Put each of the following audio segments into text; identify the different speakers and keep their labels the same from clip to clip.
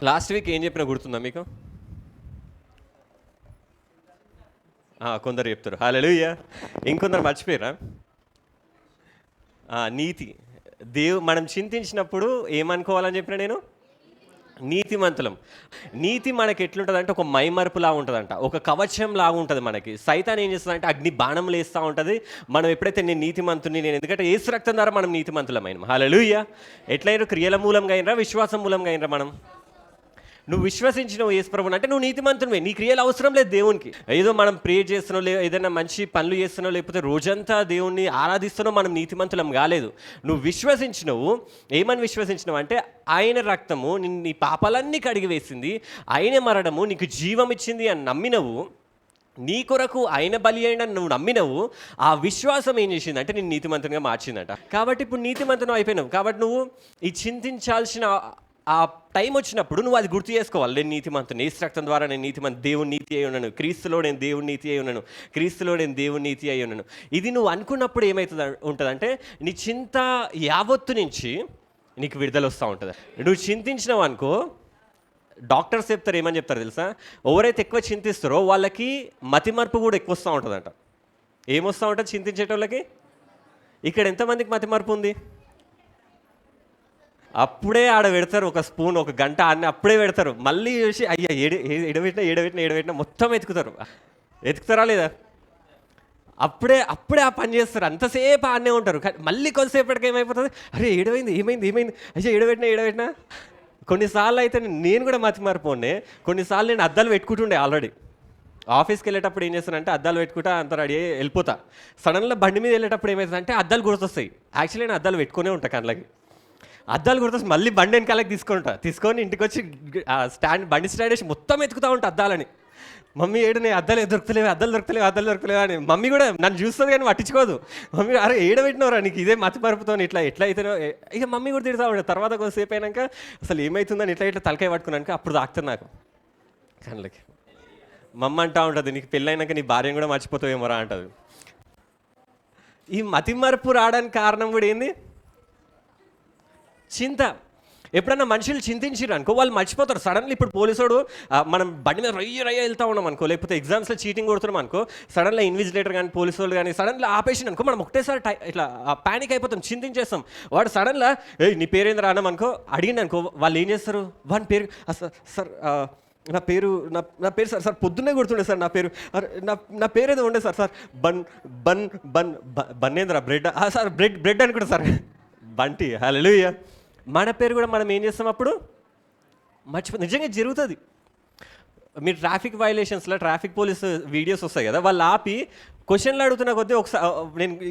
Speaker 1: Last week ఏం చెప్పినా గుర్తుందా మీకు? కొందరు చెప్తారు హల్లెలూయా, ఇంకొందరు మర్చిపోయారా? నీతి. మనం చింతించినప్పుడు ఏమనుకోవాలని చెప్పిన నేను? నీతిమంతులం. నీతి మనకి ఎట్లుంటుంది అంటే ఒక మైమరుపులా ఉంటుందంట, ఒక కవచం లాగా ఉంటుంది మనకి. సైతాన్ ఏం చేస్తుంది అంటే అగ్ని బాణం లేస్తూ ఉంటుంది. మనం ఎప్పుడైతే నేను నీతిమంతుని, నేను ఎందుకంటే యేసు రక్తం ద్వారా మనం నీతిమంతులమైన. హల్లెలూయా. ఎట్లయినా క్రియల మూలంగా అయినరా, విశ్వాసం మూలంగా అయినరా? మనం నువ్వు విశ్వసించినవు యేసు ప్రభువుని అంటే నువ్వు నీతిమంతునివే. నీ క్రియలు అవసరం లేదు దేవునికి. ఏదో మనం ప్రే చేస్తున్నావు, ఏదైనా మంచి పనులు చేస్తున్నావు, లేకపోతే రోజంతా దేవుణ్ణి ఆరాధిస్తున్నావు, మనం నీతిమంతులం కాలేదు. నువ్వు విశ్వసించినవు. ఏమని విశ్వసించినవు అంటే ఆయన రక్తము నీ పాపాలన్నీ కడిగి వేసింది, ఆయన మరణము నీకు జీవం ఇచ్చింది అని నమ్మినవు. నీ కొరకు ఆయన బలి అయిన నువ్వు నమ్మినవు. ఆ విశ్వాసం ఏం చేసింది అంటే నేను నీతిమంతునిగా మార్చిందట. కాబట్టి ఇప్పుడు నీతిమంతునం అయిపోయినావు. కాబట్టి నువ్వు ఈ చింతించాల్సిన ఆ టైం వచ్చినప్పుడు నువ్వు అది గుర్తు చేసుకోవాలి. నేను నీతిమంతుని, యేసు రక్తం ద్వారా నేను నీతిమంతు, దేవుని నీతి అయి ఉన్నాను, క్రీస్తులో నేను దేవుని నీతి అయి ఉన్నాను, క్రీస్తులో నేను దేవుని నీతి అయి ఉన్నాను. ఇది నువ్వు అనుకున్నప్పుడు ఏమవుతుంది ఉంటుందంటే నీ చింత యావత్తు నుంచి నీకు విడుదల వస్తూ ఉంటుంది. నువ్వు చింతించినావు అనుకో, డాక్టర్స్ చెప్తారు, ఏమని చెప్తారు తెలుసా? ఎవరైతే ఎక్కువ చింతిస్తారో వాళ్ళకి మతిమరుపు కూడా ఎక్కువ వస్తూ ఉంటుందంట. ఏమొస్తూ ఉంటుంది చింతించేటోళ్ళకి? ఇక్కడ ఎంతమందికి మతిమరుపు ఉంది? అప్పుడే ఆడ పెడతారు ఒక స్పూన్, ఒక గంట అన్నీ అప్పుడే పెడతారు. మళ్ళీ చూసి అయ్యా ఎడబెట్టినా మొత్తం ఎతుకుతారా లేదా? అప్పుడే ఆ పని చేస్తారు. అంతసేపు ఆడనే ఉంటారు. మళ్ళీ కొద్దిసేపటికి ఏమైపోతుంది, అరే ఏమైంది అయ్యా ఎడబెట్టినా. కొన్నిసార్లు అయితే నేను కూడా మతిమరిపోండే. కొన్నిసార్లు నేను అద్దాలు పెట్టుకుంటుండే. ఆల్రెడీ ఆఫీస్కి వెళ్ళేటప్పుడు ఏం చేస్తానంటే అద్దాలు పెట్టుకుంటా అంత రెడీ అయ్యి వెళ్ళిపోతా. సడన్గా బండి మీద వెళ్ళేటప్పుడు ఏమవుతుందంటే అద్దాలు గుర్తొస్తాయి. యాక్చువల్లీ నేను అద్దాలు పెట్టుకునే ఉంటాను కళ్ళకి. అద్దాలు గుర్తొస్తే మళ్ళీ బండి వెనకాలకి తీసుకొని ఇంటికి వచ్చి బండి స్టాండ్ వేసి మొత్తం ఎత్తుకుతా ఉంటా అద్దాలని. మమ్మీ ఏడునే అద్దాలు దొరకలేవు అని. మమ్మీ కూడా నన్ను చూస్తుంది కానీ పట్టించుకోదు. మమ్మీ అరే ఏడబెట్టినవరా నీకు ఇదే మతిమరుపుతో ఎట్లా అయితేనో. ఇక మమ్మీ కూడా తిడతా ఉంటాడు. తర్వాత కొద్దిసేపు అయినాక అసలు ఏమవుతుందని ఇట్లా తలకాయ పట్టుకున్నాక అప్పుడు తాకుతుంది నాకు కళ్ళకి. మమ్మ అంటా ఉంటుంది, నీకు పెళ్ళైనాక నీ భార్యను కూడా మర్చిపోతావేమోరా అంటుంది. ఈ మతిమరుపు రావడానికి కారణం కూడా ఏంది? చింత. ఎప్పుడన్నా మనుషులు చింతించారు అనుకో వాళ్ళు మర్చిపోతారు సడన్లీ. ఇప్పుడు పోలీసుడు మనం బండి మీద రయ్య వెళ్తా ఉన్నాం అనుకో, లేకపోతే ఎగ్జామ్స్లో చీటింగ్ కొడుతున్నాం అనుకో, సడన్గా ఇన్విజిలేటర్ కానీ పోలీసు వాళ్ళు కానీ సడన్గా ఆపేసింది అనుకో, మనం ఒకటేసారి ఇట్లా ప్యానిక్ అయిపోతాం, చింతించేస్తాం. వాడు సడన్గా నీ పేరేంద్ర అన్నాం అనుకో, అడిగింది అనుకో, వాళ్ళు ఏం చేస్తారు? వాని పేరు సార్ నా పేరు సార్ పొద్దున్నే గుర్తుండే సార్ నా పేరు. నా పేరు ఏదో ఉండే సార్ బన్నేంద్ర బ్రెడ్ సార్ బ్రెడ్ అనుకుంటా సార్ బంటి. హల్లెలూయా. మన పేరు కూడా మనం ఏం చేస్తాం అప్పుడు నిజంగా జరుగుతుంది. మీరు ట్రాఫిక్ వైలేషన్స్లో ట్రాఫిక్ పోలీస్ వీడియోస్ వస్తాయి కదా, వాళ్ళు ఆపి క్వశ్చన్లు అడుగుతున్న కొద్దీ ఒకసారి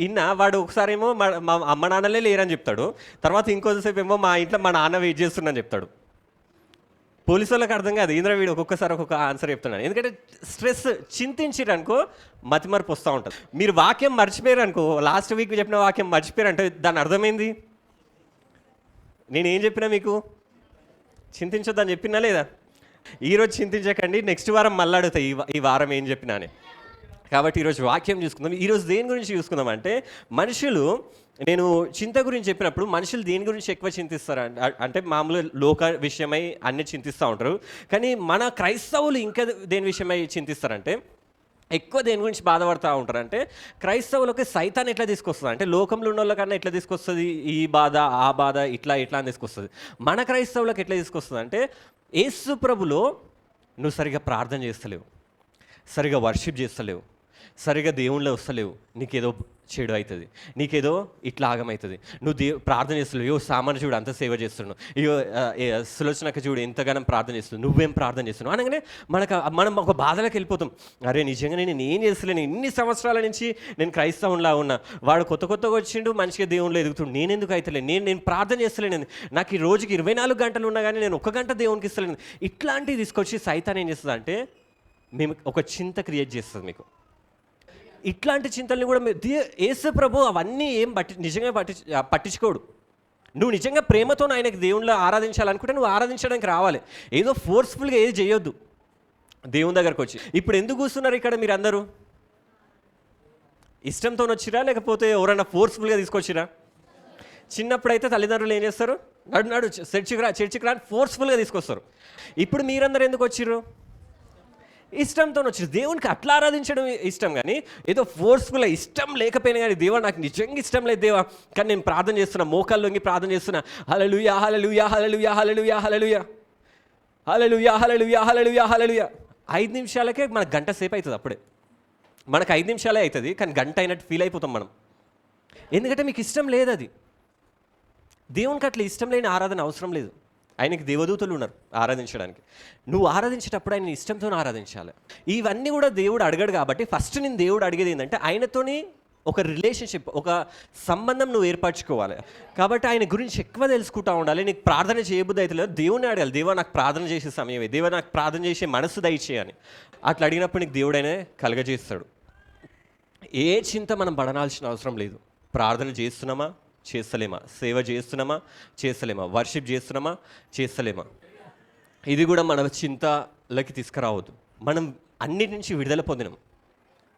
Speaker 1: నేను వాడు ఒకసారి ఏమో మా అమ్మ నాన్నలే లేరని చెప్తాడు, తర్వాత ఇంకొంతసేపు ఏమో మా ఇంట్లో మా నాన్న వెయిట్ చేస్తున్నాను చెప్తాడు. పోలీసు వాళ్ళకి అర్థం కాదు, ఇంద్ర వీడు ఒక్కొక్కసారి ఒక్కొక్క ఆన్సర్ చెప్తున్నాను. ఎందుకంటే స్ట్రెస్ చింతించారనుకో మతిమరుపు వస్తూ ఉంటుంది. మీరు వాక్యం మర్చిపోయారు అనుకో, లాస్ట్ వీక్ చెప్పిన వాక్యం మర్చిపోయారు అంటే దాని అర్థమైంది నేనేం చెప్పినా మీకు చింతించొద్దని చెప్పినా లేదా? ఈరోజు చింతించకండి, నెక్స్ట్ వారం మళ్ళీ అడుగుతాయి ఈ వారం ఏం చెప్పినా అని. కాబట్టి ఈరోజు వాక్యం చూసుకుందాం. ఈరోజు దేని గురించి చూసుకుందాం అంటే మనుషులు, నేను చింత గురించి చెప్పినప్పుడు మనుషులు దేని గురించి ఎక్కువ చింతిస్తారు అంటే మామూలు లోక విషయమై అన్ని చింతిస్తూ ఉంటారు. కానీ మన క్రైస్తవులు ఇంకా దేని విషయమై చింతిస్తారంటే ఎక్కువ దేని గురించి బాధపడుతూ ఉంటారంటే క్రైస్తవులకి సైతాన్ ఎట్లా తీసుకొస్తుంది అంటే లోకంలో ఉన్న వాళ్ళకన్నా ఎట్లా తీసుకొస్తుంది, ఈ బాధ ఆ బాధ ఇట్లా అని తీసుకొస్తుంది. మన క్రైస్తవులకు ఎట్లా తీసుకొస్తుంది అంటే యేసు ప్రభులో నువ్వు సరిగా ప్రార్థన చేస్తలేవు, సరిగా వర్షిప్ చేస్తలేవు, సరిగా దేవుళ్ళో వస్తలేవు, నీకేదో చెడు అవుతుంది, నీకేదో ఇట్లా ఆగమవుతుంది, నువ్వు ప్రార్థన చేస్తలేవు. అయ్యో సామాన్య చూడు అంత సేవ చేస్తున్నావు, అయ్యో సులోచనక చూడు ఎంతగానో ప్రార్థన చేస్తున్నావు, నువ్వేం ప్రార్థన చేస్తున్నావు అనగానే మనం ఒక బాధలోకి వెళ్ళిపోతాం. అరే నిజంగా నేను ఏం చేస్తలేను, ఇన్ని సంవత్సరాల నుంచి నేను క్రైస్తవంలా ఉన్నా, వాడు కొత్తగా వచ్చిండు మంచిగా దేవుళ్ళు ఎదుగుతుండు, నేను ఎందుకు అవుతలేను, నేను ప్రార్థన చేస్తలేను, నాకు ఈ రోజుకి 24 గంటలు ఉన్నా కానీ నేను 1 గంట దేవునికి ఇస్తలేను. ఇట్లాంటివి తీసుకొచ్చి సైతాన్ ఏం చేస్తుంది అంటే మేము ఒక చింత క్రియేట్ చేస్తుంది మీకు. ఇట్లాంటి చింతల్ని కూడా యేసు ప్రభు అవన్నీ ఏం నిజంగా పట్టించుకోడు. నువ్వు నిజంగా ప్రేమతో ఆయనకి దేవుళ్ళు ఆరాధించాలనుకుంటే నువ్వు ఆరాధించడానికి రావాలి, ఏదో ఫోర్స్ఫుల్గా ఏది చేయొద్దు దేవుని దగ్గరకు వచ్చి. ఇప్పుడు ఎందుకు కూర్చున్నారు ఇక్కడ మీరు అందరూ? ఇష్టంతో వచ్చిరా లేకపోతే ఎవరైనా ఫోర్స్ఫుల్గా తీసుకొచ్చిరా? చిన్నప్పుడైతే తల్లిదండ్రులు ఏం చేస్తారు, నడు నడు చర్చికి రా ఫోర్స్ఫుల్గా తీసుకొస్తారు. ఇప్పుడు మీరందరూ ఎందుకు వచ్చిర్రు? ఇష్టంతో వచ్చారు. దేవునికి అట్లా ఆరాధించడం ఇష్టం, కానీ ఏదో ఫోర్స్ఫుల్గా ఇష్టం లేకపోయినా కానీ దేవా నాకు నిజంగా ఇష్టం లేదు దేవా, కానీ నేను ప్రార్థన చేస్తున్నా, మోకాళ్ళొంగి ప్రార్థన చేస్తున్నా, హల్లెలూయా హల్లెలూయా హల్లెలూయా హల్లెలూయా హల్లెలూయా హల్లెలూయా హల్లెలూయా హల్లెలూయా హల్లెలూయా. 5 నిమిషాలకే మనకు గంట సేపు అవుతుంది. అప్పుడే మనకు 5 నిమిషాలే అవుతుంది, కానీ గంట అయినట్టు ఫీల్ అయిపోతాం మనం. ఎందుకంటే మీకు ఇష్టం లేదు అది. దేవునికి అట్లా ఇష్టం లేని ఆరాధన అవసరం లేదు. ఆయనకి దేవదూతలు ఉన్నారు ఆరాధించడానికి. నువ్వు ఆరాధించేటప్పుడు ఆయన ఇష్టంతో ఆరాధించాలి. ఇవన్నీ కూడా దేవుడు అడగడు. కాబట్టి ఫస్ట్ నేను దేవుడు అడిగేది ఏంటంటే ఆయనతోని ఒక రిలేషన్షిప్, ఒక సంబంధం నువ్వు ఏర్పరచుకోవాలి. కాబట్టి ఆయన గురించి ఎక్కువ తెలుసుకుంటూ ఉండాలి. నీకు ప్రార్థన చేయబుద్ధి అయితే లేదు, దేవుని అడగాలి, దేవా నాకు ప్రార్థన చేసే సమయమే, దేవా నాకు ప్రార్థన చేసే మనసు దయచేయని. అట్లా అడిగినప్పుడు నీకు దేవుడైనా కలగజేస్తాడు. ఏ చింత మనం పడనాల్సిన అవసరం లేదు. ప్రార్థన చేస్తున్నామా, చేస్తలేమా, సేవ చేస్తున్నామా, చేస్తలేమా, వర్షిప్ చేస్తున్నామా, చేస్తలేమా, ఇది కూడా మన చింతలకి తీసుకురావద్దు. మనం అన్నిటి నుంచి విడుదల పొందినాం,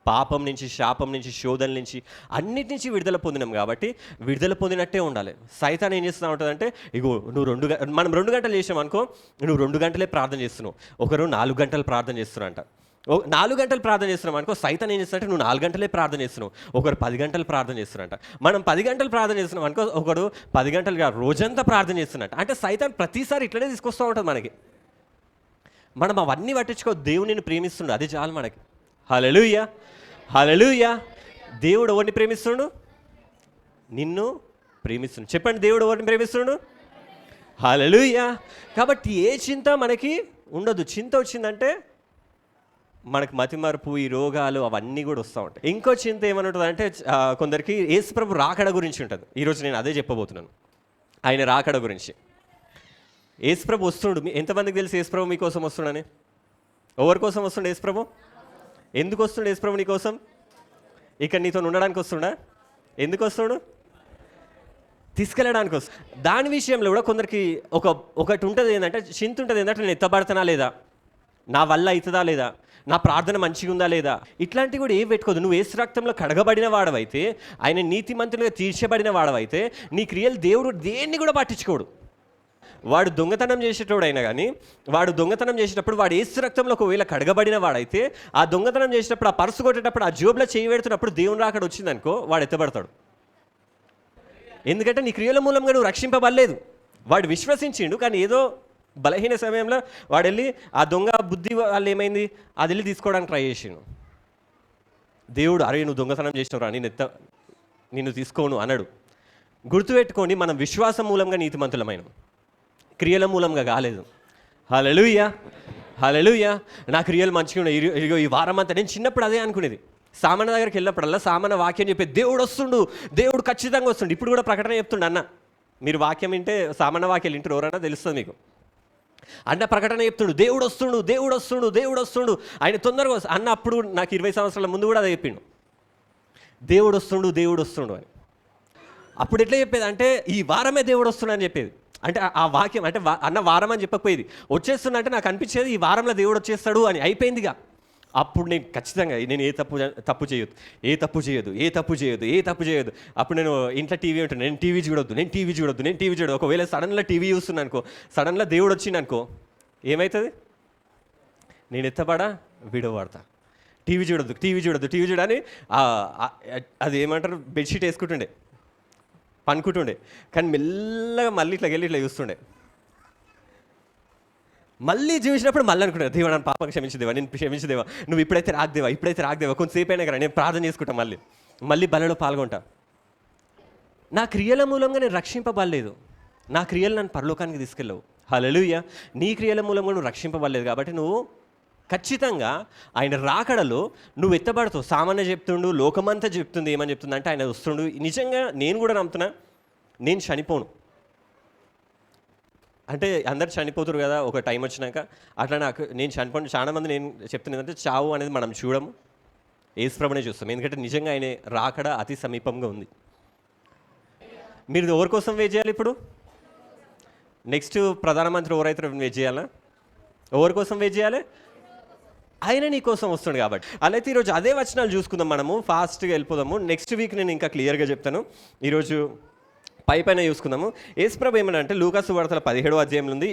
Speaker 1: పాపం నుంచి, శాపం నుంచి, శోధన నుంచి, అన్నిటి నుంచి విడుదల పొందినాం. కాబట్టి విడుదల పొందినట్టే ఉండాలి. సైతాన్ ఏం చేస్తూ ఉంటుందంటే, ఇగో నువ్వు మనం 2 గంటలు చేసాం అనుకో, నువ్వు 2 గంటలే ప్రార్థన చేస్తున్నావు, ఒకరు 4 గంటలు ప్రార్థన చేస్తున్నారంట. 4 గంటలు ప్రార్థన చేస్తున్నాం అనుకో, సైతాన్ ఏం చేస్తారంటే నువ్వు 4 గంటలే ప్రార్థన చేస్తున్నావు, ఒకరు 10 గంటలు ప్రార్థన చేస్తున్నారంట. మనం 10 గంటలు ప్రార్థన చేస్తున్నాం అనుకో, ఒకడు 10 గంటలుగా రోజంతా ప్రార్థన చేస్తున్నట్టు. అంటే సైతాన్ ప్రతిసారి ఇట్లనే తీసుకొస్తూ ఉంటుంది మనకి. మనం అవన్నీ పట్టించుకో, దేవుడు నిన్ను ప్రేమిస్తుండు, అది చాలు మనకి. హల్లెలూయా హల్లెలూయా. దేవుడు ఎవరిని ప్రేమిస్తుండు? నిన్ను ప్రేమిస్తుండు. చెప్పండి, దేవుడు ఎవరిని ప్రేమిస్తుండు? హల్లెలూయా. కాబట్టి ఏ చింత మనకి ఉండదు. చింత వచ్చిందంటే మనకు మతిమరుపు, ఈ రోగాలు అవన్నీ కూడా వస్తూ ఉంటాయి. ఇంకో చింత ఏమని ఉంటుంది అంటే, కొందరికి యేసుప్రభు రాకడ గురించి ఉంటుంది. ఈరోజు నేను అదే చెప్పబోతున్నాను, ఆయన రాకడ గురించి. యేసుప్రభు వస్తుండు. ఎంతమందికి తెలుసు యేసుప్రభు మీకోసం వస్తుండని? ఎవరి కోసం వస్తుండే యేసుప్రభు? ఎందుకు వస్తుండే యేసుప్రభు నీ కోసం? ఇక్కడ నీతో ఉండడానికి వస్తుండా? ఎందుకు వస్తుడు? తీసుకెళ్ళడానికి వస్తుంది. దాని విషయంలో కూడా కొందరికి ఒకటి ఉంటుంది ఏంటంటే, చింత ఉంటుంది ఏంటంటే, నేను ఎత్తబడతానా లేదా, నా వల్ల అవుతుందా లేదా, నా ప్రార్థన మంచిగా ఉందా లేదా, ఇట్లాంటివి కూడా ఏం పెట్టుకోదు. నువ్వు యేసు రక్తంలో కడగబడిన వాడవైతే, ఆయన నీతిమంతులుగా తీర్చబడిన వాడవైతే, నీ క్రియలు దేవుడు దేన్ని కూడా పట్టించుకోడు. వాడు దొంగతనం చేసేటోడు అయినా కానీ, వాడు దొంగతనం చేసేటప్పుడు వాడు యేసు రక్తంలో ఒకవేళ కడగబడిన వాడైతే, ఆ దొంగతనం చేసేటప్పుడు, ఆ పర్సు కొట్టేటప్పుడు, ఆ జోబులో చేయి పెడుతున్నప్పుడు దేవుని రాకడ వచ్చిందనుకో, వాడు ఎత్తబడతాడు. ఎందుకంటే నీ క్రియల మూలంగా నువ్వు రక్షింపబడలేదు. వాడు విశ్వసించిండు, కానీ ఏదో బలహీన సమయంలో వాడు వెళ్ళి ఆ దొంగ బుద్ధి వాళ్ళు ఏమైంది, అది వెళ్ళి తీసుకోవడానికి ట్రై చేసిండు. దేవుడు అరే నువ్వు దొంగతనం చేసినవురా, నిన్ను తీసుకోను అన్నాడు. గుర్తుపెట్టుకోండి, మనం విశ్వాసం మూలంగా నీతిమంతులమైన, క్రియల మూలంగా కాలేదు. హల్లెలూయా హల్లెలూయా. నా క్రియలు మంచిగా ఉన్నాయి. ఇదిగో ఈ వారం అంతా నేను చిన్నప్పుడు అదే అనుకునేది. సామాన్య దగ్గరికి వెళ్ళినప్పుడల్లా సామాన్య వాక్యం చెప్పే, దేవుడు వస్తుండు, దేవుడు ఖచ్చితంగా వస్తుండు. ఇప్పుడు కూడా ప్రకటన చెప్తుండు అన్న. మీరు వాక్యం వింటే, సామాన్య వాక్యాలు వింటారు ఎవరన్నా తెలుస్తుంది మీకు. అన్న ప్రకటన చెప్తుండు, దేవుడు వస్తుండు, దేవుడు వస్తుండు, దేవుడు వస్తుండు, ఆయన తొందరగా అన్న. అప్పుడు నాకు 20 సంవత్సరాల ముందు కూడా అదే చెప్పిండు, దేవుడు వస్తుండు, దేవుడు వస్తుండు అని. అప్పుడు ఎట్లా చెప్పేది అంటే, ఈ వారమే దేవుడు వస్తుండు అని చెప్పేది. అంటే ఆ వాక్యం అంటే అన్న వారం అని చెప్పకపోయేది, వచ్చేస్తుందంటే నాకు అనిపించేది ఈ వారంలో దేవుడు వచ్చేస్తాడు అని. అయిపోయిందిగా. అప్పుడు నేను ఖచ్చితంగా నేను ఏ తప్పు చేయొద్దు. అప్పుడు నేను ఇంట్లో టీవీ ఉంటాను, నేను టీవీ చూడొద్దు. ఒకవేళ సడన్గా టీవీ చూస్తున్నాను అనుకో, సడన్గా దేవుడు వచ్చింది అనుకో, ఏమవుతుంది? నేను ఎత్తపడా విడవడతా. టీవీ చూడని అది ఏమంటారు, బెడ్షీట్ వేసుకుంటుండే, పనుకుంటుండే. కానీ మెల్లగా మళ్ళీ ఇట్లా చూస్తుండే. మళ్ళీ చూసినప్పుడు మళ్ళీ అనుకుంటా, దేవా నన్ను పాపం క్షమించదేవా, నేను క్షమించదేవా, నువ్వు ఇప్పుడైతే రాకదేవా, కొంతసేపు అయినా కానీ నేను ప్రార్థన చేసుకుంటా, మళ్ళీ బలలో పాల్గొంటా. నా క్రియల మూలంగా నేను రక్షింపబడలేదు. నా క్రియలు నన్ను పరలోకానికి తీసుకెళ్ళవు. హల్లెలూయా. నీ క్రియల మూలంగా నువ్వు రక్షింపబడలేదు. కాబట్టి నువ్వు ఖచ్చితంగా ఆయన రాకడలో నువ్వు ఎత్తబడతావు. సామాన్య చెప్తుండు, లోకమంతా చెప్తుంది, ఏమని చెప్తుంది అంటే ఆయన వస్తుండు. నిజంగా నేను కూడా నమ్ముతున్నా, నేను చనిపోను. అంటే అందరు చనిపోతారు కదా ఒక టైం వచ్చినాక, అట్లా నేను చనిపోను. చాలామంది నేను చెప్తున్నది అంటే, చావు అనేది మనం చూడము, యేసుప్రభునే చూస్తాం. ఎందుకంటే నిజంగా ఆయన రాకడ అతి సమీపంగా ఉంది. మీరు ఎవరి కోసం వెయిట్ చేయాలి? ఇప్పుడు నెక్స్ట్ ప్రధానమంత్రి ఎవరైతే వెయిట్ చేయాలా? ఎవరి కోసం వెయిట్ చేయాలి? ఆయన నీ కోసం వస్తుంది కాబట్టి. అలా అయితే ఈరోజు అదే వచనాలు చూసుకుందాం. మనము ఫాస్ట్గా వెళ్ళిపోదాము. నెక్స్ట్ వీక్ నేను ఇంకా క్లియర్గా చెప్తాను. ఈరోజు పైన చూసుకుందాము. యేసుప్రభు ఏమనంటే లూకాసు వార్తల 17వ అధ్యాయంలో ఉంది.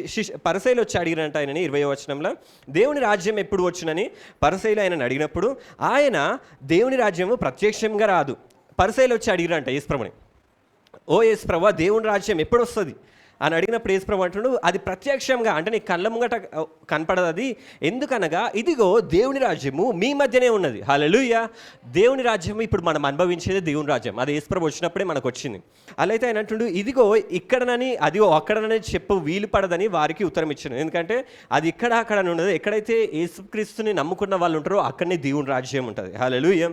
Speaker 1: పరిసయ్యులు వచ్చి అడిగినంట ఆయనని 20వ వచనంలో, దేవుని రాజ్యం ఎప్పుడు వచ్చునని పరిసయ్యులు ఆయనను అడిగినప్పుడు ఆయన దేవుని రాజ్యము ప్రత్యక్షంగా రాదు. పరిసయ్యులు వచ్చి అడిగిరంట యేసుప్రభుని, ఓ యేసుప్రభు దేవుని రాజ్యం ఎప్పుడు వస్తుంది అని అడిగినప్పుడు యేసుప్రభు అంటున్నాడు, అది ప్రత్యక్షంగా అంటే నీ కళ్ళ ముంగట కనపడదు. అది ఎందుకనగా ఇదిగో దేవుని రాజ్యము మీ మధ్యనే ఉన్నది. హల్లెలూయా. దేవుని రాజ్యము ఇప్పుడు మనం అనుభవించేది దేవుని రాజ్యం. అది యేసుప్రభు వచ్చినప్పుడే మనకు వచ్చింది. అలా అయితే ఆయన అంటుండు, ఇదిగో ఇక్కడనని అదిగో అక్కడనని చెప్పు వీలు పడదని వారికి ఉత్తరం ఇచ్చాను. ఎందుకంటే అది ఇక్కడ అక్కడ ఉండదు. ఎక్కడైతే యేసుక్రీస్తుని నమ్ముకున్న వాళ్ళు ఉంటారో అక్కడనే దేవుని రాజ్యం ఉంటుంది. హల్లెలూయా.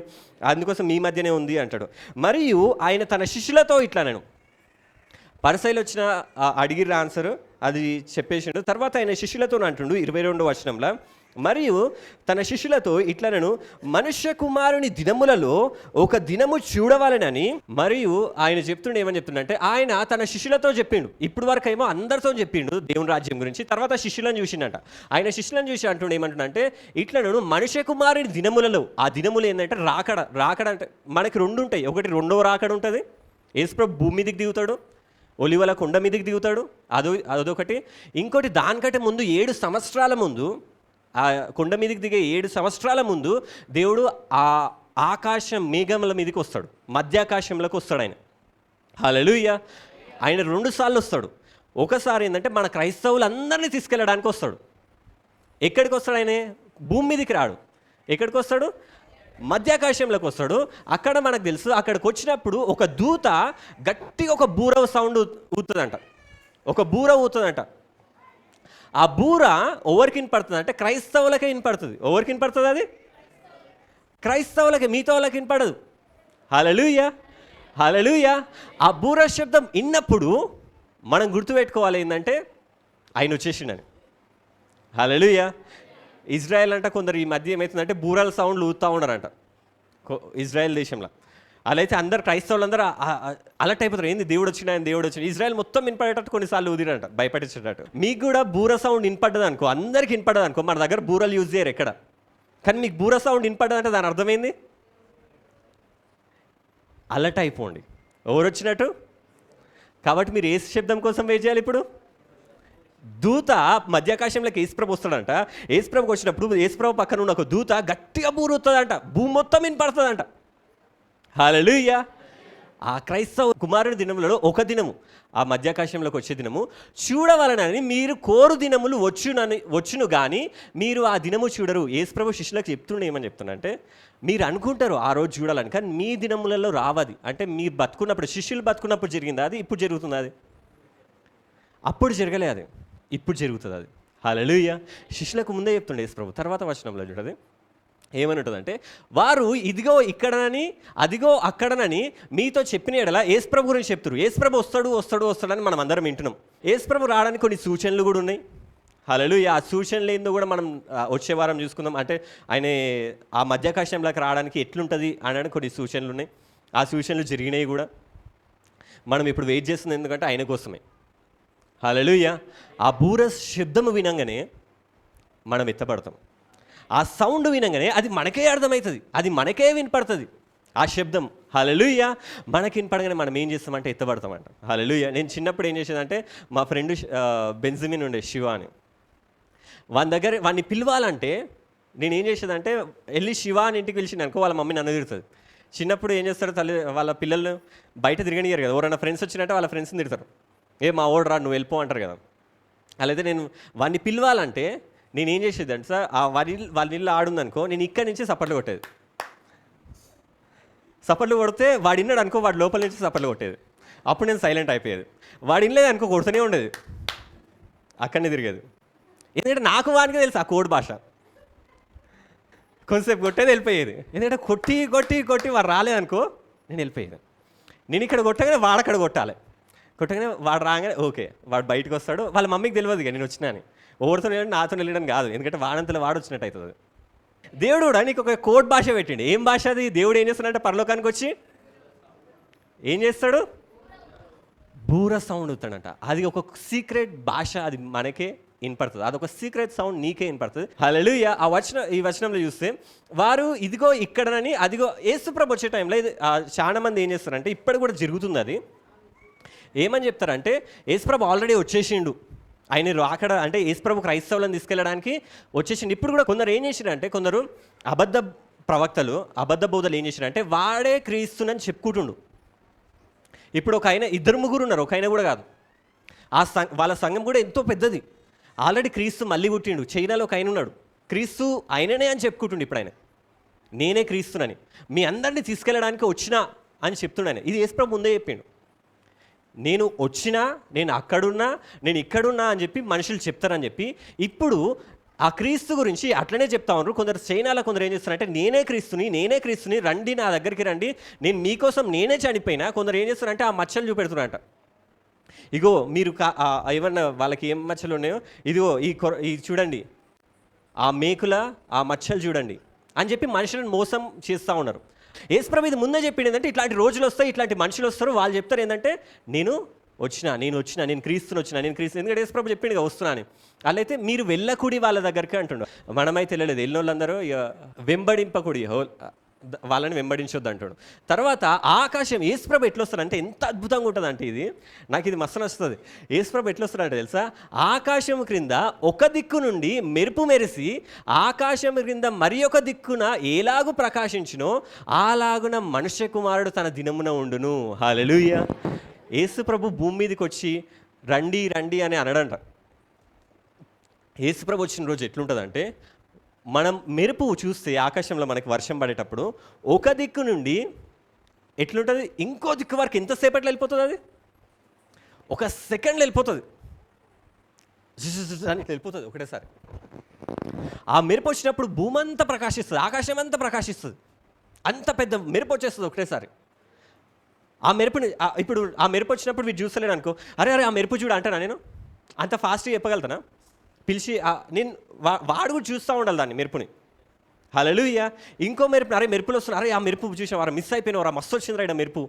Speaker 1: అందుకోసం మీ మధ్యనే ఉంది అంటాడు. మరియు ఆయన తన శిష్యులతో ఇట్లా నేను పరిసయ్యులు వచ్చిన అడిగిన ఆన్సర్ అది చెప్పేసిండు. తర్వాత ఆయన శిష్యులతో అంటుండు 22వ వచనంలో, మరియు తన శిష్యులతో ఇట్లనను, మనుష్య కుమారుని దినములలో ఒక దినము చూడవాలనని. మరియు ఆయన చెప్తుండే ఏమని చెప్తుండంటే, ఆయన తన శిష్యులతో చెప్పిండు. ఇప్పుడు వరకు ఏమో అందరితో చెప్పిండు దేవుని రాజ్యం గురించి. తర్వాత శిష్యులను చూసిండంట. ఆయన శిష్యులను చూసి అంటుండే ఏమంటుండంటే, ఇట్లనను మనుష్య కుమారుని దినములలో, ఆ దినములు ఏంటంటే రాకడ అంటే మనకి రెండు ఉంటాయి. ఒకటి రెండవ రాకడ ఉంటుంది, యేసుప్రభు భూమి మీదకి దిగుతాడు, ఒలివల కొండ మీదకి దిగుతాడు, అదొకటి. ఇంకోటి దానికంటే ముందు 7 సంవత్సరాల ముందు, ఆ కొండ మీదకి దిగే 7 సంవత్సరాల ముందు దేవుడు ఆ ఆకాశం మేఘముల మీదకి వస్తాడు, మధ్యాకాశంలోకి వస్తాడు ఆయన. హల్లెలూయా. ఆయన 2 సార్లు వస్తాడు. ఒకసారి ఏంటంటే మన క్రైస్తవులందరినీ తీసుకెళ్ళడానికి వస్తాడు. ఎక్కడికి వస్తాడు ఆయన? భూమి మీదకి రాడు. ఎక్కడికి వస్తాడు? మధ్యాకాశంలోకి వస్తాడు. అక్కడ మనకు తెలుసు, అక్కడికి వచ్చినప్పుడు ఒక దూత గట్టిగా ఒక బూర సౌండ్ ఊతుందంట, ఒక బూర ఊతుందంట. ఆ బూర ఎవరికి వినపడుతుంది అంటే క్రైస్తవులకే వినపడుతుంది. ఎవరికి వినపడుతుంది? అది క్రైస్తవులకి, మిగతా వాళ్ళకి వినపడదు. హల్లెలూయా, హల్లెలూయా. ఆ బూర శబ్దం విన్నప్పుడు మనం గుర్తుపెట్టుకోవాలి ఏంటంటే ఆయన వచ్చేసిండని. హల్లెలూయా. ఇజ్రాయెల్ అంట కొందరు ఈ మధ్య ఏమవుతుందంటే బూరల సౌండ్లు ఊదుతూ ఉన్నారంట ఇజ్రాయెల్ దేశంలో. అలా అయితే అందరు క్రైస్తవులందరూ అలర్ట్ అయిపోతారు, ఏంది దేవుడు వచ్చిన దేవుడు వచ్చిన. ఇజ్రాయెల్ మొత్తం వినపడేటట్టు కొన్నిసార్లు ఊదిరంట, భయపడించేటట్టు. మీకు కూడా బూర సౌండ్ వినపడ్డది అనుకో, అందరికి వినపడ్డది అనుకో, మన దగ్గర బూరలు యూజ్ చేయరు ఎక్కడ, కానీ మీకు బూర సౌండ్ వినపడ్డదంటే దాని అర్థమైంది అలర్ట్ అయిపోండి, ఎవరు వచ్చినట్టు. కాబట్టి మీరు ఏ శబ్దం కోసం వెయిట్ చేయాలి? ఇప్పుడు దూత మధ్యాకాశంలోకి యేసుప్రభు వస్తాడంట. యేసుప్రభుకి వచ్చినప్పుడు యేసుప్రభు పక్కన ఉన్న ఒక దూత గట్టిగా బూరుతుందంట, భూమి మొత్తం వినపడుతుందంట. హల్లెలూయా. ఆ క్రైస్తవ కుమారుని దినములలో ఒక దినము, ఆ మధ్యాకాశంలోకి వచ్చే దినము చూడవలనని మీరు కోరు దినములు వచ్చును కానీ మీరు ఆ దినము చూడరు. యేసుప్రభు శిష్యులకు చెప్తుండే ఏమని చెప్తున్నా, మీరు అనుకుంటారు ఆ రోజు చూడాలని, కానీ మీ దినములలో రావది. అంటే మీరు బతుకున్నప్పుడు, శిష్యులు బతుకున్నప్పుడు జరిగింది అది, ఇప్పుడు జరుగుతుంది అది. అప్పుడు జరగలే అది, ఇప్పుడు జరుగుతుంది అది. హల్లెలూయా. శిష్యులకు ముందే చెప్తుండే యేసుప్రభు. తర్వాత వచనంలో చూడదు ఏమని ఉంటుందంటే, వారు ఇదిగో ఇక్కడనని అదిగో అక్కడనని మీతో చెప్పిన ఎడల యేసుప్రభు గురించి చెప్తారు. యేసుప్రభు వస్తాడని మనం అందరం వింటున్నాం. యేసుప్రభు రావడానికి కొన్ని సూచనలు కూడా ఉన్నాయి. హల్లెలూయా. ఆ సూచనలు ఏందో కూడా మనం వచ్చే వారం చూసుకుందాం. అంటే ఆయన ఆ మధ్యాకాశంలోకి రావడానికి ఎట్లుంటుంది అనడానికి కొన్ని సూచనలు ఉన్నాయి. ఆ సూచనలు జరిగినాయి కూడా. మనం ఇప్పుడు వెయిట్ చేస్తుంది ఎందుకంటే ఆయన కోసమే. హల్లెలూయా. ఆ బూర శబ్దము వినంగానే మనం ఎత్తపడతాం. ఆ సౌండ్ వినంగానే అది మనకే అర్థమవుతుంది, అది మనకే వినపడుతుంది ఆ శబ్దం. హల్లెలూయా. మనకి వినపడగానే మనం ఏం చేస్తామంటే ఎత్తపడతామంట. హల్లెలూయా. నేను చిన్నప్పుడు ఏం చేసేదంటే, మా ఫ్రెండ్ బెంజమిన్ ఉండే, శివ అని, వాడిని పిలవాలంటే నేను ఏం చేసేదంటే వెళ్ళి శివ అని ఇంటికి పిలిచింది అనుకో, వాళ్ళ మమ్మీ నన్ను తిడుతుంది. చిన్నప్పుడు ఏం చేస్తారు, వాళ్ళ పిల్లలు బయట తిరగనియరు కదా, ఎవరైనా ఫ్రెండ్స్ వచ్చినట్టే వాళ్ళ ఫ్రెండ్స్ని తిడతారు, మా ఓడు రా నువ్వు వెళ్ళిపో అంటారు కదా. అలాగే నేను వాడిని పిలవాలంటే నేను ఏం చేసేదంటే సార్, వాళ్ళ ఇల్లు ఆడుందనుకో, నేను ఇక్కడి నుంచి సపర్లు కొట్టేది. సపర్లు కొడితే వాడు విన్నాడు అనుకో, వాడి లోపల నుంచి సపర్లు కొట్టేది. అప్పుడు నేను సైలెంట్ అయిపోయేది. వాడు వినలేదు అనుకో, కొడుతూనే ఉండేది, అక్కడనే తిరిగేది. ఎందుకంటే నాకు వానికి తెలుసు ఆ కోడ్ భాష. కొంతసేపు కొట్టేది, వెళ్ళిపోయేది. ఎందుకంటే కొట్టి కొట్టి కొట్టి వాడు రాలేదనుకో నేను వెళ్ళిపోయేది. నేను ఇక్కడ కొట్టగానే వాడు అక్కడ కొట్టాలి, కొట్టగానే వాడు రాగానే ఓకే వాడు బయటకు వస్తాడు. వాళ్ళ మమ్మీకి తెలియదు ఇక నేను వచ్చినా అని. ఎవరితో వెళ్ళడం నాతో వెళ్ళడం కాదు, ఎందుకంటే వాడంతలో వాడు వచ్చినట్టు అవుతుంది. దేవుడు కూడా నీకు ఒక కోడ్ భాష పెట్టిండు. ఏం భాష అది? దేవుడు ఏం చేస్తాడంటే పరలోకానికి వచ్చి ఏం చేస్తాడు? బూర సౌండ్ అవుతాడంట. అది ఒక సీక్రెట్ భాష, అది మనకే వినపడుతుంది. అదొక సీక్రెట్ సౌండ్ నీకే వినపడుతుంది. హల్లెలూయా. ఈ వచనంలో చూస్తే వారు ఇదిగో ఇక్కడనని అదిగో యేసుప్రభు వచ్చే టైంలో చాలా మంది ఏం చేస్తారంటే, ఇప్పటి కూడా జరుగుతుంది అది, ఏమని చెప్తారంటే యేసుప్రభు ఆల్రెడీ వచ్చేసిండు, ఆయన అక్కడ అంటే యేసుప్రభు క్రైస్తవులను తీసుకెళ్ళడానికి వచ్చేసిండు. ఇప్పుడు కూడా కొందరు ఏం చేసిరంటే, కొందరు అబద్ధ ప్రవక్తలు, అబద్ధ బోధలు ఏం చేసిరంటే వాడే క్రీస్తునని చెప్పుకుంటుండు. ఇప్పుడు ఒక ఆయన, 2-3 ఉన్నారు, ఒక ఆయన కూడా కాదు. వాళ్ళ సంఘం కూడా ఎంతో పెద్దది. ఆల్రెడీ క్రీస్తు మళ్ళీ పుట్టిండు. చైనాలో ఒక ఆయన ఉన్నాడు, క్రీస్తు ఆయననే అని చెప్పుకుంటుండు. ఇప్పుడు ఆయన నేనే క్రీస్తునని, మీ అందరినీ తీసుకెళ్ళడానికి వచ్చినా అని చెప్తున్నాను. ఇది యేసుప్రభు ముందే చెప్పిండు. నేను వచ్చినా, నేను అక్కడున్నా, నేను ఇక్కడున్నా అని చెప్పి మనుషులు చెప్తారని చెప్పి ఇప్పుడు ఆ క్రీస్తు గురించి అట్లనే చెప్తా ఉన్నారు. కొందరు చైనాలో కొందరు ఏం చేస్తారంటే నేనే క్రీస్తుని రండి, నా దగ్గరికి రండి, నేను మీకోసం నేనే చనిపోయినా. కొందరు ఏం చేస్తారంటే ఆ మచ్చలు చూపెడుతున్నారంట. ఇగో మీరు ఏమన్నా వాళ్ళకి ఏం మచ్చలు ఉన్నాయో, ఇదిగో ఈ చూడండి, ఆ మేకుల ఆ మచ్చలు చూడండి అని చెప్పి మనుషులను మోసం చేస్తూ ఉన్నారు. యేసుప్రభు ఇది ముందే చెప్పింది ఏంటంటే ఇట్లాంటి రోజులు వస్తాయి, ఇట్లాంటి మనుషులు వస్తారు, వాళ్ళు చెప్తారు ఏంటంటే నేను క్రీస్తుని వచ్చిన. ఎందుకంటే యేసుప్రభు చెప్పిండు వస్తున్నా అని. వాళ్ళైతే మీరు వెళ్ళకుడి వాళ్ళ దగ్గరికి అంటుండు. మనమైతే వెళ్ళలేదు, వెళ్ళినోళ్ళందరూ వెంబడింపకుడి, వాళ్ళని వెంబడించొద్దు అంటాడు. తర్వాత ఆకాశం, యేసుప్రభు ఎట్లా వస్తాడంటే ఎంత అద్భుతంగా ఉంటుంది అంటే, ఇది నాకు ఇది మస్తు నచ్చుతుంది. యేసుప్రభు ఎట్లా వస్తాడంటే తెలుసా, ఆకాశం క్రింద ఒక దిక్కు నుండి మెరుపు మెరిసి ఆకాశం క్రింద మరి ఒక దిక్కున ఏలాగు ప్రకాశించునో అలాగున మనుష్య కుమారుడు తన దినమున ఉండును. హల్లెలూయా. యేసుప్రభు భూమి మీదకి వచ్చి రండి రండి అని అనడంట. యేసుప్రభు వచ్చిన రోజు ఎట్లుంటుందంటే, మనం మెరుపు చూస్తే ఆకాశంలో మనకి వర్షం పడేటప్పుడు ఒక దిక్కు నుండి ఎట్లుంటుంది, ఇంకో దిక్కు వరకు ఎంతసేపట్లో వెళ్ళిపోతుంది, అది ఒక సెకండ్లో వెళ్ళిపోతుంది, అని వెళ్ళిపోతుంది ఒకటేసారి. ఆ మెరుపు వచ్చినప్పుడు భూమి అంతా ప్రకాశిస్తుంది, ఆకాశం అంతా ప్రకాశిస్తుంది, అంత పెద్ద మెరుపు వచ్చేస్తుంది ఒకటేసారి. ఆ మెరుపుని ఇప్పుడు ఆ మెరుపు వచ్చినప్పుడు మీరు చూస్తలేను అనుకో, అరే ఆ మెరుపు చూడ అంటానా నేను, అంత ఫాస్ట్గా చెప్పగలుగుతానా? పిలిచి నేను వాడు కూడా చూస్తూ ఉండాలి దాన్ని, మెరుపుని. హల్లెలూయా. ఇంకో మెరుపు, అరే మెరుపులు వస్తున్నారు, అరే ఆ మెరుపు చూసాం, వారా మిస్ అయిపోయినవారా, మస్తు వచ్చిందిరా ఇక్కడ మెరుపు,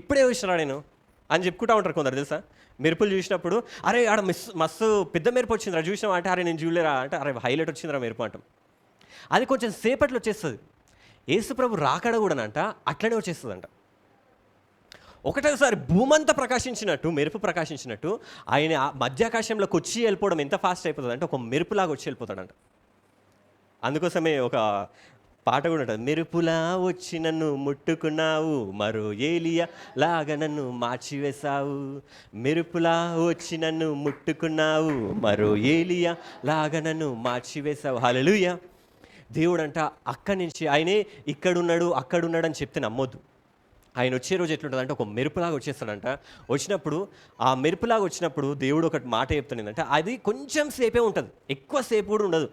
Speaker 1: ఇప్పుడే చూసినా నేను అని చెప్పుకుంటూ ఉంటారు కొందరు తెలుసా. మెరుపులు చూసినప్పుడు అరే ఆడ మస్తు పెద్ద మెరుపు వచ్చిందిరా చూసినావా అంటే, అరే నేను చూడలేరా అంటే, అరే హైలైట్ వచ్చిందిరా మెరుపు అంటాం. అది కొంచెం సేపట్లో వచ్చేస్తుంది. యేసుప్రభు రాకడ కూడానంట అట్లనే వచ్చేస్తుందంట. ఒకటేసారి భూమంతా ప్రకాశించినట్టు, మెరుపు ప్రకాశించినట్టు ఆయన మధ్యాకాశంలోకి వచ్చి వెళ్ళిపోవడం ఎంత ఫాస్ట్ అయిపోతుంది అంటే, ఒక మెరుపులాగా వచ్చి వెళ్ళిపోతాడంట. అందుకోసమే ఒక పాట కూడా ఉంటుంది, మెరుపులా వచ్చి నన్ను ముట్టుకున్నావు, మరో ఏలియా లాగా నన్ను మార్చివేశావు, మెరుపులా వచ్చి నన్ను ముట్టుకున్నావు, మరో ఏలియా లాగా నన్ను మార్చివేశావు. హల్లెలూయా. దేవుడంట అక్కడి నుంచి ఆయనే ఇక్కడున్నాడు అక్కడున్నాడు అని చెప్తే నమ్మొద్దు. ఆయన వచ్చే రోజు ఎట్లుంటుంది అంటే, ఒక మెరుపులాగా వచ్చేస్తాడంట. వచ్చినప్పుడు ఆ మెరుపులాగా వచ్చినప్పుడు దేవుడు ఒకటి మాట చెప్తాను ఏంటంటే, అది కొంచెం సేపే ఉంటుంది, ఎక్కువ సేపు కూడా ఉండదు,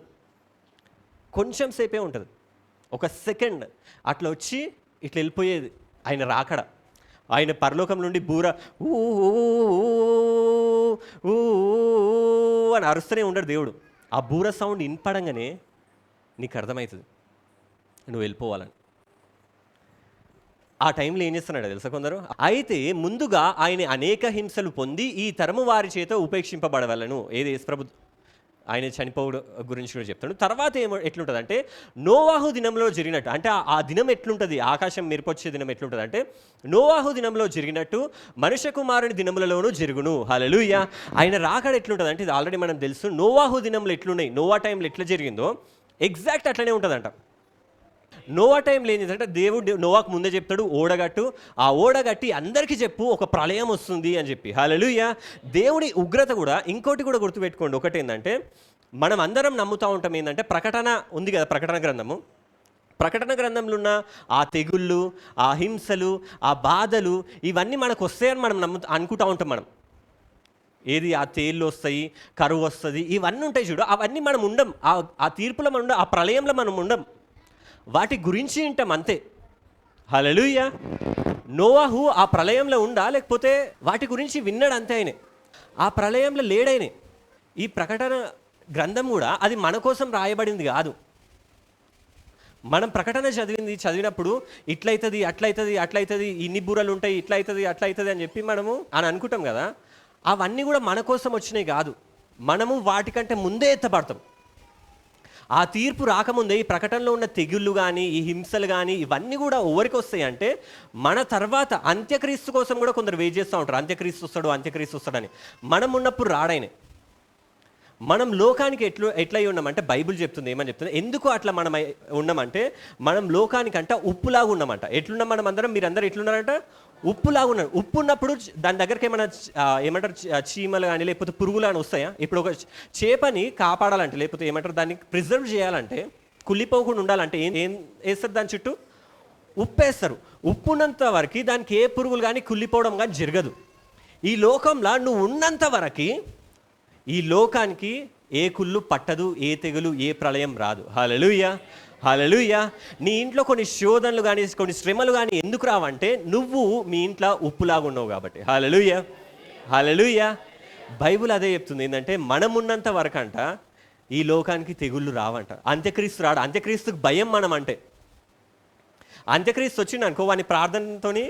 Speaker 1: కొంచెం సేపే ఉంటుంది, ఒక సెకండ్ అట్లా వచ్చి ఇట్లా వెళ్ళిపోయేది ఆయన రాకడ. ఆయన పరలోకం నుండి బూర ఊ అని అరుస్తూనే ఉండడు దేవుడు. ఆ బూర సౌండ్ వినపడంగానే నీకు అర్థమవుతుంది నువ్వు వెళ్ళిపోవాలని. ఆ టైంలో ఏం చేస్తున్నాడు తెలుసా కొందరు, అయితే ముందుగా ఆయన అనేక హింసలు పొంది ఈ తరము వారి చేత ఉపేక్షింపబడవలను. ఏది యేసుప్రభు ఆయన చనిపోవడం గురించి కూడా చెప్తాడు. తర్వాత ఎట్లుంటుంది అంటే, నోవాహు దినంలో జరిగినట్టు, అంటే ఆ దినం ఎట్లుంటుంది, ఆకాశం మెరుపొచ్చే దినం ఎట్లుంటుంది అంటే, నోవాహు దినంలో జరిగినట్టు మనుష్య కుమారుని దినములలోనూ జరుగును. హల్లెలూయా. ఆయన రాకడ ఎట్లుంటుంది అంటే, ఇది ఆల్రెడీ మనం తెలుసు. నోవాహు దినంలో ఎట్లున్నాయి, నోవా టైంలో ఎట్లా జరిగిందో ఎగ్జాక్ట్ అట్లనే ఉంటుందంట. నోవా టైంలో ఏం చేస్తాడంటే, దేవుడు నోవాకు ముందే చెప్తాడు ఓడగట్టు, ఆ ఓడగట్టి అందరికీ చెప్పు ఒక ప్రళయం వస్తుంది అని చెప్పి. హల్లెలూయా. దేవుడి ఉగ్రత కూడా ఇంకోటి కూడా గుర్తుపెట్టుకోండి. ఒకటి ఏంటంటే, మనం అందరం నమ్ముతూ ఉంటాం ఏంటంటే, ప్రకటన ఉంది కదా, ప్రకటన గ్రంథము, ప్రకటన గ్రంథంలో ఉన్న ఆ తెగుళ్ళు, ఆ హింసలు, ఆ బాధలు ఇవన్నీ మనకు వస్తాయని మనం అనుకుంటూ ఉంటాం. మనం ఏది ఆ తేళ్ళు వస్తాయి, కరువు వస్తుంది, ఇవన్నీ ఉంటాయి చూడు, అవన్నీ మనం ఉండం, ఆ తీర్పులో మనం ఉండం, ఆ ప్రళయంలో మనం ఉండం, వాటి గురించి వింటాం అంతే. హల్లెలూయా. నోవాహు ఆ ప్రళయంలో ఉండా, లేకపోతే వాటి గురించి విన్నాడు అంతే. ఆయనే ఆ ప్రళయంలో లేడైనే. ఈ ప్రకటన గ్రంథం కూడా అది మన కోసం రాయబడింది కాదు. మనం ప్రకటన చదివినప్పుడు ఇట్లయితుంది అట్లయితుంది ఇన్ని బూరలు ఉంటాయి, ఇట్లయితుంది అని చెప్పి మనము అని అనుకుంటాం కదా. అవన్నీ కూడా మన కోసం వచ్చినాయి కాదు, మనము వాటికంటే ముందే ఎత్తపడతాం. ఆ తీర్పు రాకముందే ఈ ప్రకటనలో ఉన్న తెగుళ్ళు కానీ, ఈ హింసలు కానీ, ఇవన్నీ కూడా ఎవరికి వస్తాయి అంటే మన తర్వాత అంత్యక్రీస్తు కోసం కూడా కొందరు వెయిట్ చేస్తూ ఉంటారు. అంత్యక్రీస్తు వస్తాడని. మనం ఉన్నప్పుడు రాడాయనే. మనం లోకానికి ఎట్లయి ఉన్నామంటే బైబిల్ చెప్తుంది, ఏమని చెప్తుంది, ఎందుకు అట్లా మనం ఉన్నామంటే మనం లోకానికంట ఉప్పులాగా ఉన్నామంట. ఎట్లున్నాం మనం అందరం? మీరందరూ ఎట్లున్నారంట? ఉప్పులాగా ఉన్నారు. ఉప్పు ఉన్నప్పుడు దాని దగ్గరికి ఏమంటారు చీమలు కానీ లేకపోతే పురుగులు అని వస్తాయా? ఇప్పుడు ఒక చేపని కాపాడాలంటే లేకపోతే ఏమంటారు దాన్ని ప్రిజర్వ్ చేయాలంటే, కుళ్ళిపోకుండా ఉండాలంటే ఏం వేస్తారు దాని చుట్టూ? ఉప్పు వేస్తారు. ఉప్పు ఉన్నంత వరకు దానికి ఏ పురుగులు కానీ కుళ్ళిపోవడం కానీ జరగదు. ఈ లోకంలో నువ్వు ఉన్నంత వరకు ఈ లోకానికి ఏ కుళ్ళు పట్టదు, ఏ తెగులు, ఏ ప్రళయం రాదు. హల్లెలూయా, హల్లెలూయా. నీ ఇంట్లో కొన్ని శోధనలు కానీ కొన్ని శ్రమలు కానీ ఎందుకు రావంటే నువ్వు మీ ఇంట్లో ఉప్పులాగా ఉన్నావు కాబట్టి. హల్లెలూయా, హల్లెలూయా. బైబిల్ అదే చెప్తుంది, ఏంటంటే మనం ఉన్నంత వరకు అంట ఈ లోకానికి తెగుళ్ళు రావంట. అంత్యక్రీస్తు రాడు. అంత్యక్రీస్తుకు భయం మనం అంటే. అంత్యక్రీస్తు వచ్చిండు అనుకో, వాని ప్రార్థనతోని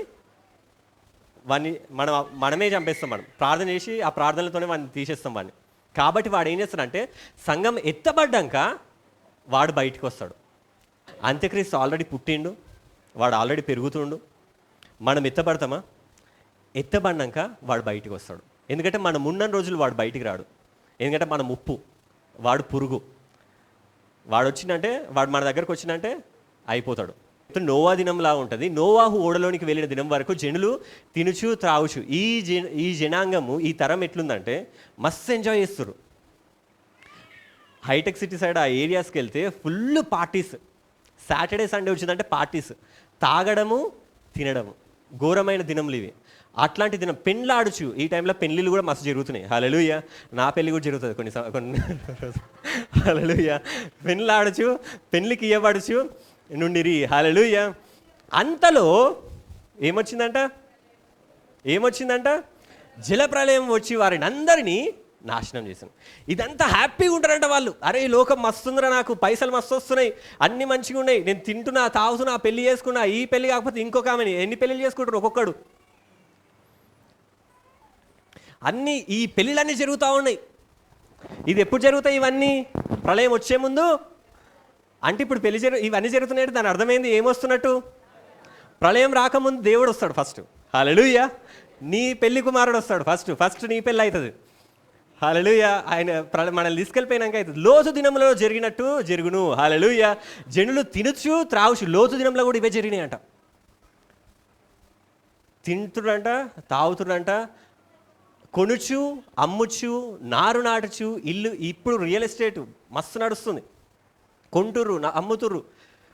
Speaker 1: మనమే చంపేస్తాం. మనం ప్రార్థన చేసి ఆ ప్రార్థనలతోనే వాడిని తీసేస్తాం వాడిని. కాబట్టి వాడు ఏం చేస్తాడంటే సంఘం ఎత్తబడ్డాక వాడు బయటికి వస్తాడు. అంత్యక్రీస్తు ఆల్రెడీ పుట్టిండు, వాడు ఆల్రెడీ పెరుగుతుండు. మనం ఎత్తబడతామా? ఎత్తబడినాక వాడు బయటికి వస్తాడు. ఎందుకంటే మనం ఉన్న రోజులు వాడు బయటికి రాడు. ఎందుకంటే మనం ఉప్పు, వాడు పురుగు. వాడు వచ్చిందంటే వాడు మన దగ్గరకు వచ్చిందంటే అయిపోతాడు. నోవా దినంలా ఉంటుంది. నోవాహు ఓడలోనికి వెళ్ళిన దినం వరకు జనులు తినుచు త్రాగుచు. ఈ జనాంగము, ఈ తరం ఎట్లుందంటే మస్తు ఎంజాయ్ చేస్తారు. హైటెక్ సిటీ సైడ్ ఆ ఏరియాస్కి వెళ్తే ఫుల్ పార్టీస్. సాటర్డే సండే వచ్చిందంటే పార్టీస్, తాగడము తినడము. ఘోరమైన దినములు ఇవి. అట్లాంటి దినం పెళ్ళాడుచు. ఈ టైంలో పెళ్ళిళ్ళు కూడా మస్తు జరుగుతున్నాయి. హల్లెలూయా. నా పెళ్ళి కూడా జరుగుతుంది కొన్ని హల్లెలూయా. పెళ్ళాడుచు, పెళ్ళికి ఇవ్వబడుచు నుండిరి. హల్లెలూయా. అంతలో ఏమొచ్చిందంట? జలప్రళయం వచ్చి వారిని అందరినీ నాశనం చేశాను. ఇదంతా హ్యాపీగా ఉంటారంట వాళ్ళు. అరే ఈ లోకం మస్తుందిరా, నాకు పైసలు మస్తు వస్తున్నాయి, అన్ని మంచిగా ఉన్నాయి, నేను తింటున్నా, తాగుతున్నా, పెళ్లి చేసుకున్నా, ఈ పెళ్లి కాకపోతే ఇంకొక ఆమెని. ఎన్ని పెళ్ళిళ్ళు చేసుకుంటారు ఒక్కొక్కడు? అన్నీ ఈ పెళ్ళిళ్ళన్నీ జరుగుతూ ఉన్నాయి. ఇది ఎప్పుడు జరుగుతాయి ఇవన్నీ? ప్రళయం వచ్చే ముందు. అంటే ఇప్పుడు ఇవన్నీ జరుగుతున్నాయి. దాని అర్థమైంది ఏమొస్తున్నట్టు? ప్రళయం రాకముందు దేవుడు వస్తాడు ఫస్ట్. హల్లెలూయా. నీ పెళ్లి కుమారుడు వస్తాడు ఫస్ట్ నీ పెళ్ళి అవుతుంది. హల్లెలూయా. ఆయన మనల్ని తీసుకెళ్ళిపోయినాక అవుతుంది. లోతు దినంలో జరిగినట్టు జరుగును. హల్లెలూయా. జనులు తినచ్చు త్రాగుచు. లోతు దినంలో కూడా ఇవే జరిగినాయంట. తింటుడంట, తాగుతుడంట, కొనుచు, అమ్ముచు, నారు నాటుచు. ఇల్లు ఇప్పుడు రియల్ ఎస్టేట్ మస్తు నడుస్తుంది. కొంటుర్రు, అమ్ముతుర్రు.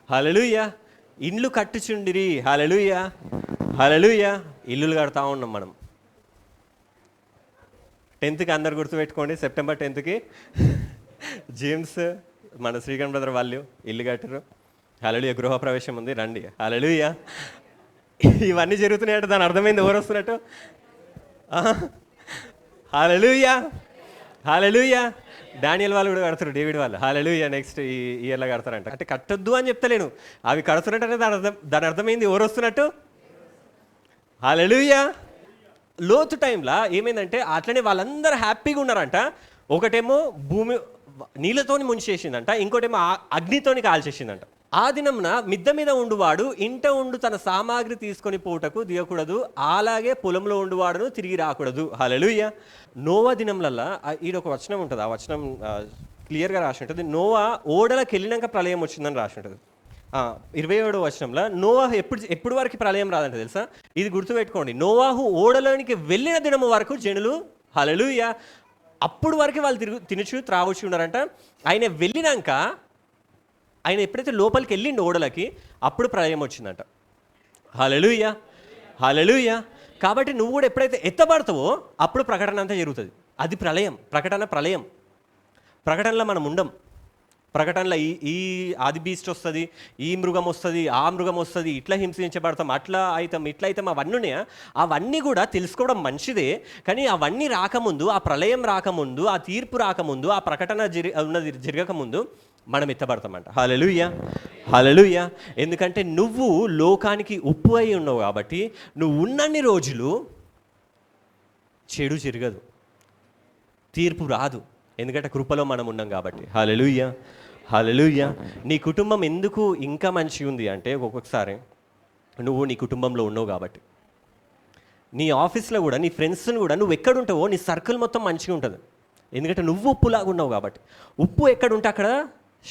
Speaker 1: హల్లెలూయా. ఇండ్లు కట్టుచుండిరి. హల్లెలూయా, హల్లెలూయా. ఇల్లులు కడతా ఉన్నాం మనం. 10th అందరు గుర్తుపెట్టుకోండి. సెప్టెంబర్ 10th జేమ్స్, మన శ్రీకాంత్ బ్రదర్ వాళ్ళు ఇల్లు కట్టారు. హల్లెలూయా. గృహప్రవేశం ఉంది, రండి. హల్లెలూయా. ఇవన్నీ జరుగుతున్నాయంటే దాని అర్థమైంది ఎవరు వస్తున్నట్టు? హల్లెలూయా, హల్లెలూయా. డానియల్ వాళ్ళు కూడా కడతారు, డేవిడ్ వాళ్ళు. హల్లెలూయా. నెక్స్ట్ ఈ ఇయర్లో కడతారంట. అంటే కట్టొద్దు అని చెప్తలేను, అవి కడుతున్నట్టే దాని అర్థమైంది ఎవరు వస్తున్నట్టు? హల్లెలూయా. లోతు టైంలో ఏమైందంటే అట్లనే వాళ్ళందరూ హ్యాపీగా ఉన్నారంట. ఒకటేమో భూమి నీళ్ళతోని ముంచేసిందంట, ఇంకోటేమో అగ్నితోని కాల్చేసిందంట. ఆ దినంన మిద్ద మీద ఉండువాడు ఇంట ఉండు తన సామాగ్రి తీసుకొని పోటకు దిగకూడదు, అలాగే పొలంలో ఉండువాడును తిరిగి రాకూడదు. హల్లెలూయా. నోవా దినంలల్లా ఈడొక వచనం ఉంటుంది. ఆ వచనం క్లియర్గా రాసి ఉంటుంది. నోవా ఓడలకు వెళ్ళినాక ప్రళయం వచ్చిందని రాసి ఉంటుంది. 27వ వచనంలో నోవా ఎప్పుడు వరకు ప్రళయం రాదంటే తెలుసా? ఇది గుర్తుపెట్టుకోండి. నోవాహు ఓడలోనికి వెళ్ళిన దినము వరకు జనులు, హల్లెలూయా, అప్పుడు వరకు వాళ్ళు తినుచు త్రాగుచు ఉన్నారంట. ఆయన వెళ్ళినాక, ఆయన ఎప్పుడైతే లోపలికి వెళ్ళిండు ఓడలకి, అప్పుడు ప్రళయం వచ్చిందంట. హల్లెలూయా, హల్లెలూయా. కాబట్టి నువ్వు కూడా ఎప్పుడైతే ఎత్తబడతావో అప్పుడు ప్రకటన అంతా జరుగుతుంది. అది ప్రళయం. ప్రకటనలో మనం ఉండం. ప్రకటనలో ఈ ఆది బీస్ట్ వస్తుంది, ఈ మృగం వస్తుంది, ఆ మృగం వస్తుంది, ఇట్లా హింసించబడతాం, అట్లా అవుతాం, ఇట్లా అవుతాం. అవన్నీ ఉన్నాయా? అవన్నీ కూడా తెలుసుకోవడం మంచిదే. కానీ అవన్నీ రాకముందు, ఆ ప్రళయం రాకముందు, ఆ తీర్పు రాకముందు, ఆ ప్రకటన జరగకముందు మనం ఎత్తబడతామంట. హల్లెలూయా, హల్లెలూయా. ఎందుకంటే నువ్వు లోకానికి ఉప్పు అయి ఉన్నావు కాబట్టి నువ్వు ఉన్నన్ని రోజులు చెడు జరగదు, తీర్పు రాదు. ఎందుకంటే కృపలో మనం ఉన్నాం కాబట్టి. హల్లెలూయా, హల్లెలూయా. నీ కుటుంబం ఎందుకు ఇంకా మంచిగా ఉంది అంటే ఒక్కొక్కసారి నువ్వు నీ కుటుంబంలో ఉన్నావు కాబట్టి. నీ ఆఫీస్లో కూడా నీ ఫ్రెండ్స్ని కూడా నువ్వు ఎక్కడుంటావో నీ సర్కిల్ మొత్తం మంచిగా ఉంటుంది. ఎందుకంటే నువ్వు ఉప్పులాగా ఉన్నావు కాబట్టి. ఉప్పు ఎక్కడుంటే అక్కడ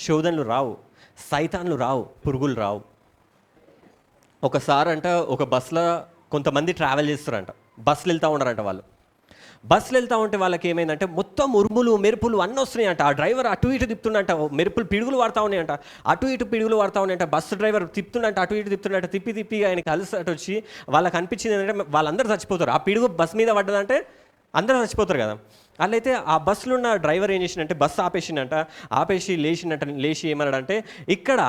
Speaker 1: శోధనలు రావు, సైతాన్లు రావు, పురుగులు రావు. ఒకసారి అంట ఒక బస్సులో కొంతమంది ట్రావెల్ చేస్తారంట, బస్సులు వెళ్తూ ఉన్నారంట. వాళ్ళు బస్సులు వెళ్తూ ఉంటే వాళ్ళకి ఏమైందంటే మొత్తం ఉరుములు మెరుపులు అన్నీ వస్తున్నాయంట. ఆ డ్రైవర్ అటు ఇటు తిప్పుతుండంట, మెరుపులు పిడుగులు వాడుతూ ఉన్నాయంట, అటు ఇటు పిడుగులు వాడుతూ ఉన్నాయంట. బస్సు డ్రైవర్ తిప్పుతుండంట, అటు ఇటు తిప్పుతుండంట. తిప్పి తిప్పి ఆయనకి అలసట వచ్చి వాళ్ళకి అనిపించింది ఏంటంటే వాళ్ళందరూ చచ్చిపోతారు. ఆ పిడుగు బస్సు మీద పడ్డదంటే అందరూ చచ్చిపోతారు కదా. అట్లయితే ఆ బస్సులో ఉన్న డ్రైవర్ ఏం చేసిందంటే బస్సు ఆపేసిందంట. ఆపేసి లేచి ఏమన్నాడంటే, ఇక్కడ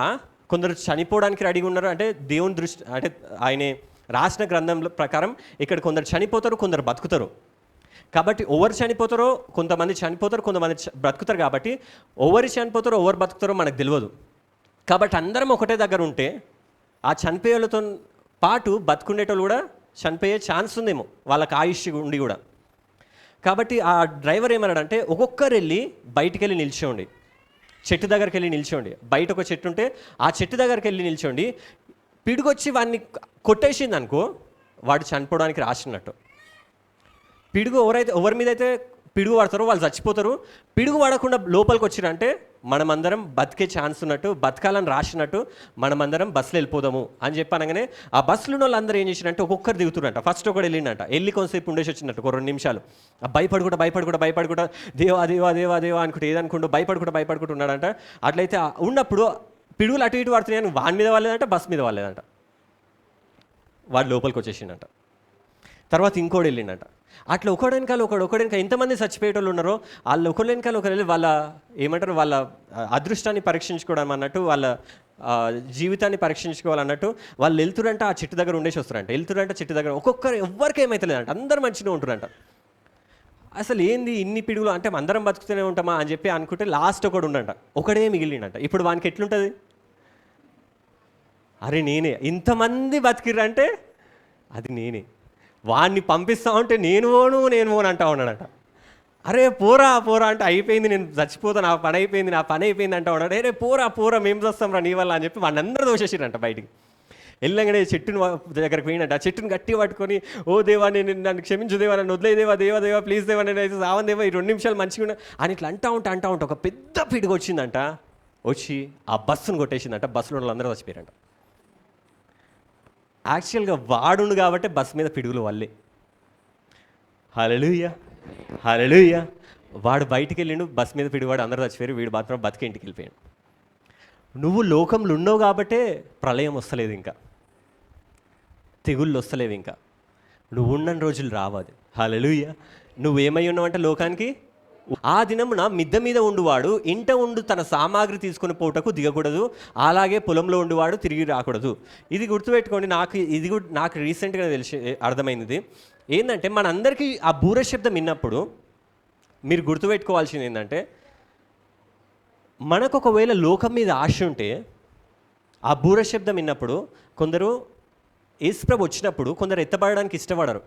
Speaker 1: కొందరు చనిపోవడానికి రెడీగా ఉన్నారు. అంటే దేవుని దృష్టి అంటే ఆయన రాసిన గ్రంథం ప్రకారం ఇక్కడ కొందరు చనిపోతారు, కొందరు బతుకుతారు. కాబట్టి ఎవరు చనిపోతారో కొంతమంది చనిపోతారు, కొంతమంది బ్రతుకుతారు. కాబట్టి ఎవరు చనిపోతారో ఎవరు బతుకుతారో మనకు తెలియదు. కాబట్టి అందరం ఒకటే దగ్గర ఉంటే ఆ చనిపోయేలతో పాటు బతుకుండేటోళ్ళు కూడా చనిపోయే ఛాన్స్ ఉందేమో, వాళ్ళకి ఆయుష్ ఉండి కూడా. కాబట్టి ఆ డ్రైవర్ ఏమన్నాడంటే, ఒక్కొక్కరు వెళ్ళి బయటికి వెళ్ళి నిల్చోండి, చెట్టు దగ్గరికి వెళ్ళి నిల్చోండి. బయట ఒక చెట్టు ఉంటే ఆ చెట్టు దగ్గరికి వెళ్ళి నిల్చోండి. పిడుగొచ్చి వాడిని కొట్టేసింది అనుకో, వాడు చనిపోవడానికి రాసినట్టు. పిడుగు ఎవరి మీద అయితే పిడుగు పడతారో వాళ్ళు చచ్చిపోతారు. పిడుగు పడకుండా లోపలికి వచ్చిరంటే మనమందరం బతికే ఛాన్స్ ఉన్నట్టు, బతకాలని రాసినట్టు మనమందరం బస్సులో వెళ్ళిపోదాము అని చెప్పి అనగానే ఆ బస్సులో వాళ్ళందరూ ఏం చేసినంటే ఒక్కొక్కరు దిగుతున్నట్ట. ఫస్ట్ ఒకటి వెళ్ళిండంట, వెళ్ళి కొంతసేపు ఉండేసి వచ్చినట్టు ఒక 2 నిమిషాలు. భయపడుకుంటా దేవా దేవా దేవా దేవా అనుకుంటే ఏదనుకుంటూ భయపడుకుంటూ ఉన్నాడంట. అట్లయితే ఉన్నప్పుడు పిడుగులు అటు ఇటు పడుతున్నాయని వాడి మీద వాళ్ళేదంట, బస్ మీద వాళ్ళేదంట. వాడు లోపలికి వచ్చేసిండంట. తర్వాత ఇంకోటి వెళ్ళిండంట. అట్లా ఒకడు వెనకాల ఎంతమంది చచ్చిపోయేటోళ్ళు ఉన్నారో వాళ్ళు ఒకరి వెనకాల ఒకరు వెళ్ళి వాళ్ళ ఏమంటారు వాళ్ళ అదృష్టాన్ని పరీక్షించుకోవడం అన్నట్టు, వాళ్ళ జీవితాన్ని పరీక్షించుకోవాలన్నట్టు వాళ్ళు వెళ్తురంట. ఆ చెట్టు దగ్గర ఉండేసి వస్తారంట. చెట్టు దగ్గర ఒక్కొక్కరు ఎవ్వరికి ఏమవుతలేదంట, అందరూ మంచిగా ఉంటురంట. అసలు ఏంది ఇన్ని పిడుగులు అంటే అందరం బతుకుతూనే ఉంటామా అని చెప్పి అనుకుంటే లాస్ట్ ఒకడు ఉండంట, ఒకడే మిగిలిండంట. ఇప్పుడు వానికి ఎట్లుంటుంది, అరే నేనే ఇంతమంది బతికిర్రంటే అది నేనే, వాడిని పంపిస్తా ఉంటే నేను పోను అంటా ఉన్నాడట. అరే పోరా అంటే అయిపోయింది, నేను చచ్చిపోతా, నా పని అయిపోయింది అంటా ఉన్నాడు. అరే పోరా మేము చేస్తాం రా నీ వల్ల అని చెప్పి వాడిని అందరూ దోషేసిరంట. బయటికి వెళ్ళగానే చెట్టును దగ్గరకు పోయినట్టు. ఆ చెట్టును గట్టి పట్టుకొని, ఓ దేవా నేను నన్ను క్షమించు దేవా, నన్ను వదిలే దేవా ప్లీజ్ దేవా, నేను అయితే సావన్ దేవా, ఈ 2 నిమిషాలు మంచిగా అని ఇట్లా అంటా ఉంటా ఒక పెద్ద పిడుగు వచ్చిందంట. వచ్చి ఆ బస్సును కొట్టేసిందంట. బస్సులో వాళ్ళందరూ చచ్చిపోయారంట. యాక్చువల్గా వాడును కాబట్టి బస్సు మీద పిడుగులు వల్లే. హల్లెలూయా. వాడు బయటికి వెళ్ళిండు, బస్సు మీద పిడుగువాడు, అందరూ చచ్చిపోయారు. వీడు మాత్రం బతికి ఇంటికి వెళ్ళిపోయాడు. నువ్వు లోకంలో ఉన్నావు కాబట్టే ప్రళయం వస్తలేదు, ఇంకా తెగుళ్ళు వస్తలేవు, ఇంకా నువ్వు ఉన్న రోజులు రావాలి. హల్లెలూయా. నువ్వేమై ఉన్నావంటే లోకానికి ఆ దినమున మిద్దె మీద ఉండువాడు ఇంట ఉండు తన సామాగ్రి తీసుకుని పోటకు దిగకూడదు, అలాగే పొలంలో ఉండువాడు తిరిగి రాకూడదు. ఇది గుర్తుపెట్టుకోండి. నాకు రీసెంట్గా అర్థమైంది ఏంటంటే, మనందరికీ ఆ బూర శబ్దం విన్నప్పుడు మీరు గుర్తుపెట్టుకోవాల్సింది ఏంటంటే, మనకు ఒకవేళ లోకం మీద ఆశ ఉంటే ఆ బూర శబ్దం విన్నప్పుడు కొందరు యేసుప్రభు వచ్చినప్పుడు కొందరు ఎత్తబడడానికి ఇష్టపడరు.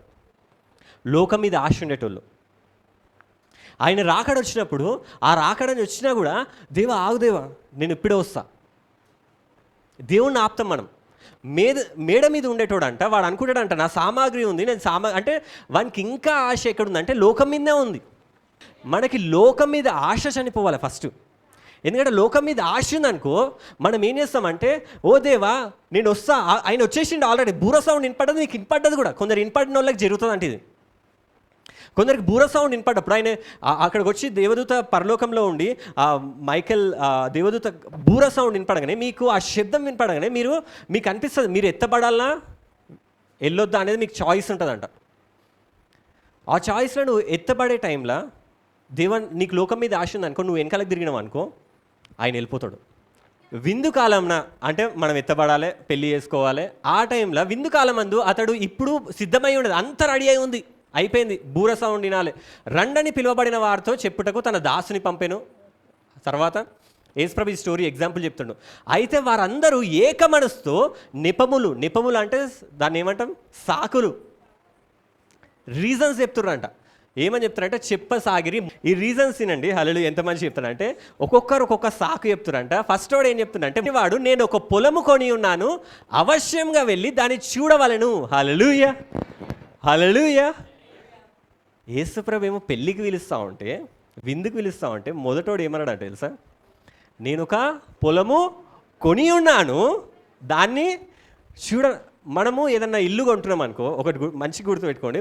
Speaker 1: లోకం మీద ఆశ ఉండేటోళ్ళు ఆయన రాకడ వచ్చినప్పుడు ఆ రాకడని వచ్చినా కూడా ఆగు దేవా నేను ఇప్పుడే వస్తా, దేవుణ్ణి ఆపుతాం మనం. మేడ మీద ఉండేటోడంట, వాడు అనుకుంటాడంట నా సామాగ్రి ఉంది, నేను అంటే వానికి ఇంకా ఆశ ఎక్కడుందంటే లోకం మీదనే ఉంది. మనకి లోకం మీద ఆశ చనిపోవాలి ఫస్ట్. ఎందుకంటే లోకం మీద ఆశ ఉందనుకో మనం ఏం చేస్తామంటే, ఓ దేవా నేను వస్తా, ఆయన వచ్చేసిండు ఆల్రెడీ. బూర సౌండ్ వినపడ్డది, నీకు వినపడ్డది కూడా. కొందరు వినపడిన వాళ్ళకి జరుగుతుంది అంటే ఇది. కొందరికి బూర సౌండ్ వినపడ్డప్పుడు ఆయన అక్కడికి వచ్చి దేవదూత పరలోకంలో ఉండి మైకేల్ దేవదూత బూర సౌండ్ వినపడగానే, మీకు ఆ శబ్దం వినపడగానే మీకు అనిపిస్తుంది మీరు ఎత్తబడాలనా వెళ్ళొద్దా అనేది మీకు చాయిస్ ఉంటుందంట. ఆ చాయిస్లో నువ్వు ఎత్తబడే టైంలో నీకు లోకం మీద ఆశ ఉంది అనుకో, నువ్వు వెనకాలకు తిరిగినావు అనుకో, ఆయన వెళ్ళిపోతాడు. విందు కాలంన అంటే మనం ఎత్తబడాలి, పెళ్లి చేసుకోవాలి. ఆ టైంలో విందు కాలం అందు అతడు ఇప్పుడు సిద్ధమై ఉండదు, అంత రెడీ అయి ఉంది, అయిపోయింది. బూర సౌండ్ వినాలి, రండని పిలువబడిన వారితో చెప్పుటకు తన దాసుని పంపెను. తర్వాత యేసుప్రభు ఈ స్టోరీ ఎగ్జాంపుల్ చెప్తుండు. అయితే వారందరూ ఏక మనసుతో నిపములు అంటే దాన్ని ఏమంటాం, సాకులు, రీజన్స్ చెప్తుర్రంట. ఏమని చెప్తారంటే చెప్పసాగిరి. ఈ రీజన్స్ తినండి. హల్లెలూయా. ఎంత మంచి చెప్తారంటే ఒక్కొక్కరు ఒక్కొక్క సాకు చెప్తారంట. ఫస్ట్ వాడు ఏం చెప్తున్నాడంటే వాడు నేను ఒక పొలము కొని ఉన్నాను, అవశ్యంగా వెళ్ళి దాన్ని చూడవలను. హల్లెలూయా, హల్లెలూయా. యేసుప్రభు ఏమో పెళ్ళికి పిలుస్తూ ఉంటే, విందుకు పిలుస్తూ ఉంటే మొదటోడు ఏమన్నాడు తెలుసా? నేను ఒక పొలము కొని ఉన్నాను, దాన్ని చూడ. మనము ఏదన్నా ఇల్లు కొంటున్నాం అనుకో, ఒకటి మంచి గుర్తుపెట్టుకోండి,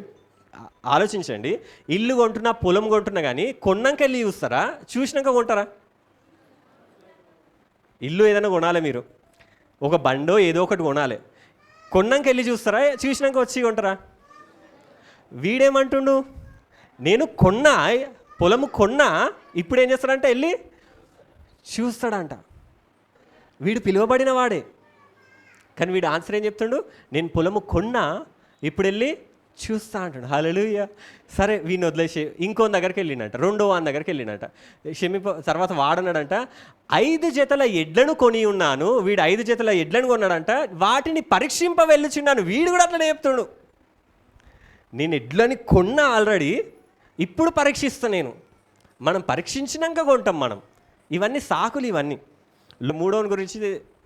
Speaker 1: ఆలోచించండి. ఇల్లు కొంటున్నా, పొలం కొంటున్నా కానీ కొన్నాక వెళ్ళి చూస్తారా, చూసినాక కొంటారా? ఇల్లు ఏదైనా కొనాలి, మీరు ఒక బండో ఏదో ఒకటి కొనాలి, కొన్నాక వెళ్ళి చూస్తారా, చూసినాక వచ్చి కొంటారా? వీడేమంటుండు, నేను కొన్నా, పొలము కొన్నా, ఇప్పుడు ఏం చేస్తాడంటే వెళ్ళి చూస్తాడంట. వీడు పిలువబడిన వాడే, కానీ వీడు ఆన్సర్ ఏం చెప్తుండు, నేను పొలము కొన్నా, ఇప్పుడు వెళ్ళి చూస్తా అంటాడు. హల్లెలూయా. సరే వీడిని వదిలేసి ఇంకో దగ్గరికి వెళ్ళినట్ట, రెండో వాని దగ్గరికి వెళ్ళినట్ట. తర్వాత వాడన్నాడంట 5 జతల ఎడ్లను కొని ఉన్నాను. వీడు 5 జతల ఎడ్లను కొన్నాడంట, వాటిని పరీక్షింప వెళ్ళుచున్నాను. వీడు కూడా అట్లనే చెప్తుండు, నేను ఎడ్లని కొన్నా ఆల్రెడీ, ఇప్పుడు పరీక్షిస్తా నేను. మనం పరీక్షించినాక కొంటాం మనం. ఇవన్నీ సాకులు ఇవన్నీ. మూడోని గురించి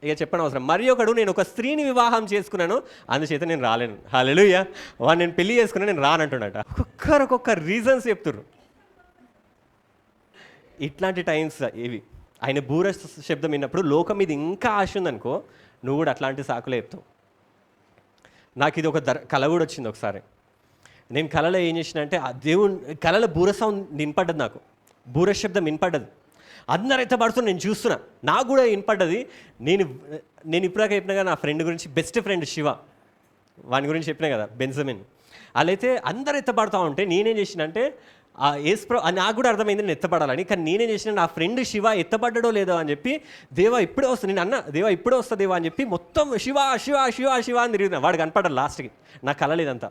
Speaker 1: ఇక చెప్పడం అవసరం. మరి ఒకడు నేను ఒక స్త్రీని వివాహం చేసుకున్నాను, అందుచేత నేను రాలేను. హల్లెలూయా. వాడు నేను పెళ్లి చేసుకున్నా, నేను రానంటున్నట. ఒక్కొక్క రీజన్స్ చెప్తుర్రు. ఇట్లాంటి టైమ్స్ ఇవి. ఆయన బూర శబ్దం విన్నప్పుడు లోకం మీద ఇంకా ఆశ ఉందనుకో, నువ్వు కూడా అట్లాంటి సాకులే చెప్తావు. నాకు ఇది ఒక కళ కూడా వచ్చింది ఒకసారి. నేను కళలో ఏం చేసిన అంటే, ఆ దేవుని కళలో బూర సౌండ్ వినపడ్డది, నాకు బూర శబ్దం వినపడ్డది. అందరూ ఎత్తబడుతున్నా, నేను చూస్తున్నా, నాకు కూడా వినపడ్డది. నేను ఇప్పుడాక చెప్పినా నా ఫ్రెండ్ గురించి, బెస్ట్ ఫ్రెండ్ శివ, వాని గురించి చెప్పినా కదా, బెంజమిన్. వాళ్ళైతే అందరు ఎత్తబడుతూ ఉంటే నేనేం చేసిన అంటే, నాకు కూడా అర్థమైంది నేను ఎత్తబడాలని. కానీ నేనేం చేసిన, నా ఫ్రెండ్ శివ ఎత్తబడ్డడో లేదో అని చెప్పి, దేవా ఇప్పుడే వస్తుంది, నేను అన్న దేవా ఇప్పుడే వస్తా దేవా అని చెప్పి మొత్తం శివ శివ శివ శివ అని తిరిగిన. వాడు కనపడ్డాడు లాస్ట్కి, నాకు కలలేదంతా.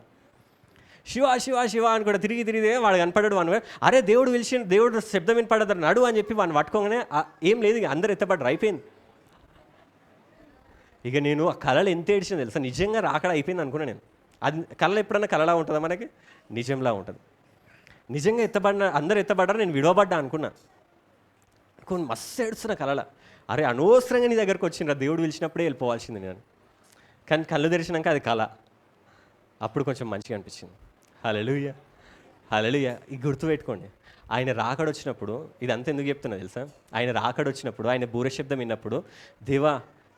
Speaker 1: శివ శివ శివ అని కూడా తిరిగి వాడు కనపడ్డాడు. వాడు అరే దేవుడు పిలిచి, దేవుడు శబ్దం వినపడ్డాడు నడు అని చెప్పి వాడిని పట్టుకోగానే ఏం లేదు, ఇక అందరు ఎత్తపడ్డారు, అయిపోయింది. ఇక నేను ఆ కళలు ఎంత ఏడ్చినా తెలుసా, నిజంగా రాకడ అయిపోయింది అనుకున్నా నేను. అది కళ ఎప్పుడన్నా కళలా ఉంటుందా మనకి? నిజంలా ఉంటుంది. నిజంగా అందరు ఎత్తబడ్డారు, నేను విడవబడ్డా అనుకున్నా. మస్తు ఏడుస్తున్నా కళల. అరే అనవసరంగా నీ దగ్గరకు వచ్చిండ్రా, దేవుడు పిలిచినప్పుడే వెళ్ళిపోవాల్సింది నేను. కానీ కళ్ళు తెరిచినాక అది కళ. అప్పుడు కొంచెం మంచిగా అనిపించింది. హల్లెలూయా, హల్లెలూయా. ఇది గుర్తుపెట్టుకోండి. ఆయన రాకడొచ్చినప్పుడు, ఇదంతా ఎందుకు చెప్తున్నా తెలుసా? ఆయన రాకడొచ్చినప్పుడు, ఆయన బూర శబ్దం విన్నప్పుడు, దేవా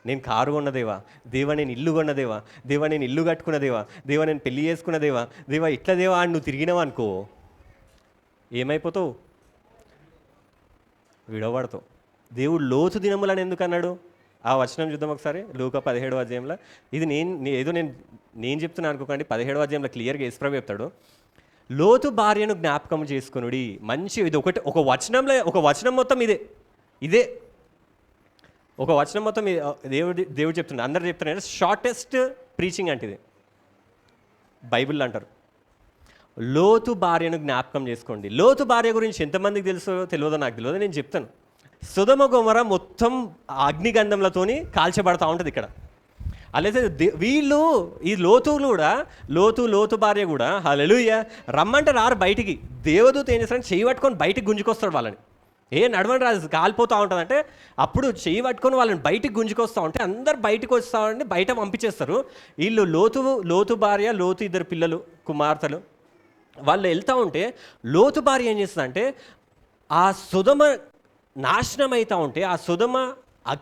Speaker 1: నేను కారు కొన్న దేవా, దేవా నేను ఇల్లు కొన్న దేవా, దేవా నేను ఇల్లు కట్టుకున్న దేవా, దేవా నేను పెళ్లి చేసుకున్న దేవా, దేవా ఇట్లా దేవా అని నువ్వు తిరిగినావు అనుకో, ఏమైపోతావు? విడవబడతావు. దేవుడు లోతు దినములని ఎందుకు అన్నాడు? ఆ వచనం చూద్దాం ఒకసారి. లూకా 17వ అధ్యాయంలో. ఇది నేను చెప్తున్నా అనుకోకండి. 17వ అధ్యాయంలో క్లియర్గా యేసుప్రభు చెప్తాడు, లోతు భార్యను జ్ఞాపకం చేసుకునుడి. మంచి ఇది ఒక వచనం మొత్తం ఇదే ఒక వచనం మొత్తం దేవుడు చెప్తున్నాడు. అందరు చెప్తున్నారు షార్టెస్ట్ ప్రీచింగ్ అంటే ఇది బైబిల్లో అంటారు. లోతు భార్యను జ్ఞాపకం చేసుకోండి. లోతు భార్య గురించి ఎంతమందికి తెలియదో నాకు తెలియదు, నేను చెప్తాను. సొదొమ గొమొర్రా మొత్తం అగ్నిగంధంలతోని కాల్చబడతా ఉంటుంది ఇక్కడ. అలాగే వీళ్ళు ఈ లోతులు కూడా, లోతు భార్య కూడా, హల్లెలూయా, రమ్మంటే రారు బయటికి. దేవదూత ఏం చేస్తారంటే చెయ్యి పట్టుకొని బయటికి గుంజుకొస్తాడు వాళ్ళని. నడవని రాజు కాలిపోతూ ఉంటుందంటే అప్పుడు చెయ్యి పట్టుకొని వాళ్ళని బయటికి గుంజుకొస్తూ ఉంటే అందరు బయటకు వస్తామని బయట పంపించేస్తారు. వీళ్ళు లోతు భార్య, లోతు 2 పిల్లలు, కుమార్తెలు, వాళ్ళు వెళ్తూ ఉంటే లోతు భార్య ఏం చేస్తుందంటే ఆ సొదొమ నాశనం అవుతూ ఉంటే, ఆ సొదొమ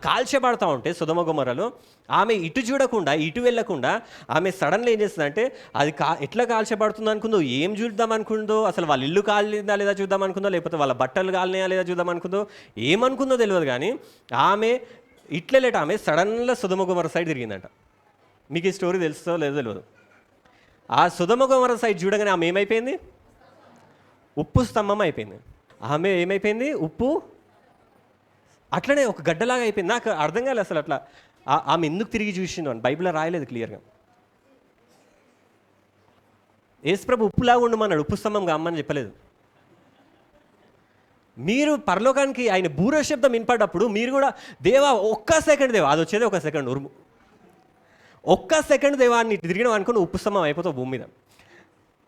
Speaker 1: కాల్చబడతా ఉంటే, సొదొమ గొమొర్రాలో ఆమె ఇటు చూడకుండా, ఇటు వెళ్ళకుండా ఆమె సడన్గా ఏం చేస్తుందంటే అది ఎట్లా కాల్చబడుతుంది అనుకుందో, ఏం చూద్దాం అనుకుందో, అసలు వాళ్ళ ఇల్లు కాలిందా లేదా చూద్దాం అనుకుందో, లేకపోతే వాళ్ళ బట్టలు కాలినాయా లేదా చూద్దాం అనుకుందో, ఏమనుకుందో తెలియదు. కానీ ఆమె ఇట్లలేట ఆమె సడన్గా సొదొమ గొమొర్రా సైడ్ తిరిగిందంట. మీకు ఈ స్టోరీ తెలుస్తుందో లేదో తెలియదు. ఆ సొదొమ గొమొర్రా సైడ్ చూడగానే ఆమె ఏమైపోయింది? ఉప్పు స్తంభం అయిపోయింది. ఆమె ఏమైపోయింది? ఉప్పు అట్లనే ఒక గడ్డలాగా అయిపోయింది. నాకు అర్థం కాలేదు అసలు అట్లా ఆమె ఎందుకు తిరిగి చూసిందో అని. బైబిల్లో రాయలేదు క్లియర్గా. యేసుప్రభు ఉప్పులాగా ఉండమన్నాడు, ఉప్పు స్తంభం కామని చెప్పలేదు. మీరు పరలోకానికి ఆయన బూర శబ్దం వినపడ్డప్పుడు మీరు కూడా దేవా ఒక్క సెకండ్ దేవా, అది వచ్చేది 1 సెకండ్ ఉరుము, 1 సెకండ్ దేవా అని తిరిగినావు అనుకో, నువ్వు ఉప్పు స్తంభం అయిపోతావు భూమి మీద.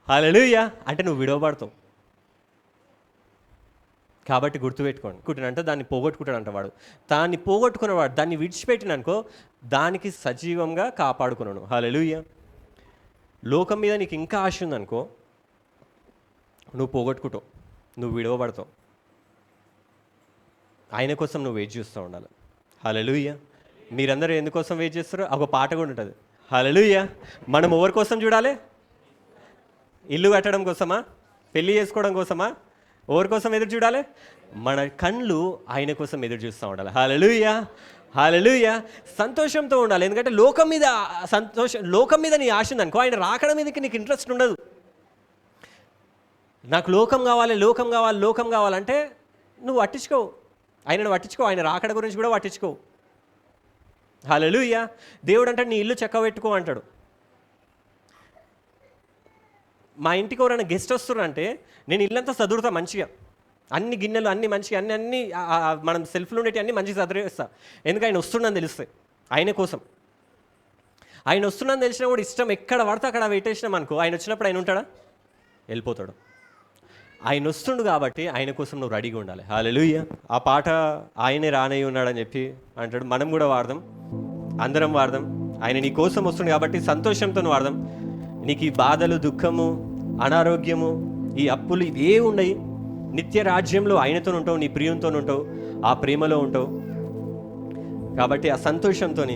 Speaker 1: హల్లెలూయా. అంటే నువ్వు విడవబడతావు. కాబట్టి గుర్తుపెట్టుకోండి, అంటే దాన్ని పోగొట్టుకుంటాడంట వాడు. దాన్ని పోగొట్టుకున్నవాడు దాన్ని విడిచిపెట్టిననుకో దానికి సజీవంగా కాపాడుకున్నాను. హల్లెలూయా. లోకం మీద నీకు ఇంకా ఆశ ఉందనుకో, నువ్వు పోగొట్టుకుంటావు, నువ్వు విడవబడతావు. ఆయన కోసం నువ్వు వెయిట్ చేస్తూ ఉండాలి. హల్లెలూయా. మీరందరూ ఎందుకోసం వెయిట్ చేస్తారో ఒక పాట కూడా ఉంటుంది. హల్లెలూయా. మనం ఎవరి కోసం చూడాలి? ఇల్లు కట్టడం కోసమా? పెళ్ళి చేసుకోవడం కోసమా? ఎవరి కోసం ఎదురు చూడాలి? మన కళ్ళు ఆయన కోసం ఎదురు చూస్తూ ఉండాలి. హల్లెలూయా, హల్లెలూయా. సంతోషంతో ఉండాలి. ఎందుకంటే లోకం మీద నీ ఆశ ఉందనుకో, ఆయన రాకడం మీదకి నీకు ఇంట్రెస్ట్ ఉండదు. నాకు లోకం కావాలంటే నువ్వు పట్టించుకోవు, ఆయనను పట్టించుకో, ఆయన రాకడ గురించి కూడా పట్టించుకోవు. హల్లెలూయా. దేవుడు అంటే నీ ఇల్లు చక్కబెట్టుకో అంటాడు. మా ఇంటికి ఎవరైనా గెస్ట్ వస్తున్నారంటే నేను ఇల్లంతా చదువుతా మంచిగా, అన్ని గిన్నెలు అన్ని మంచిగా అన్ని మనం సెల్ఫ్లో ఉండేవి అన్నీ మంచిగా చదివేస్తా. ఎందుకు ఆయన వస్తుండని తెలుస్తాయి. ఆయన కోసం ఆయన వస్తుండని తెలిసినా కూడా ఇష్టం ఎక్కడ పడితే అక్కడ పెట్టేసినాం అనుకో, ఆయన వచ్చినప్పుడు ఆయన ఉంటాడా? వెళ్ళిపోతాడు. ఆయన వస్తుండు కాబట్టి ఆయన కోసం నువ్వు రెడీగా ఉండాలి. హల్లెలూయా. ఆ పాట ఆయనే రానయ్య ఉన్నాడని చెప్పి అంటాడు. మనం కూడా వాడదాం, అందరం వాడదాం. ఆయన నీ కోసం వస్తుంది కాబట్టి సంతోషంతో వాడదాం. నీకు ఈ బాధలు, దుఃఖము, అనారోగ్యము, ఈ అప్పులు ఇవే ఉండయి. నిత్య రాజ్యంలో ఆయనతో ఉంటావు, నీ ప్రియంతో ఉంటావు, ఆ ప్రేమలో ఉంటావు. కాబట్టి ఆ సంతోషంతో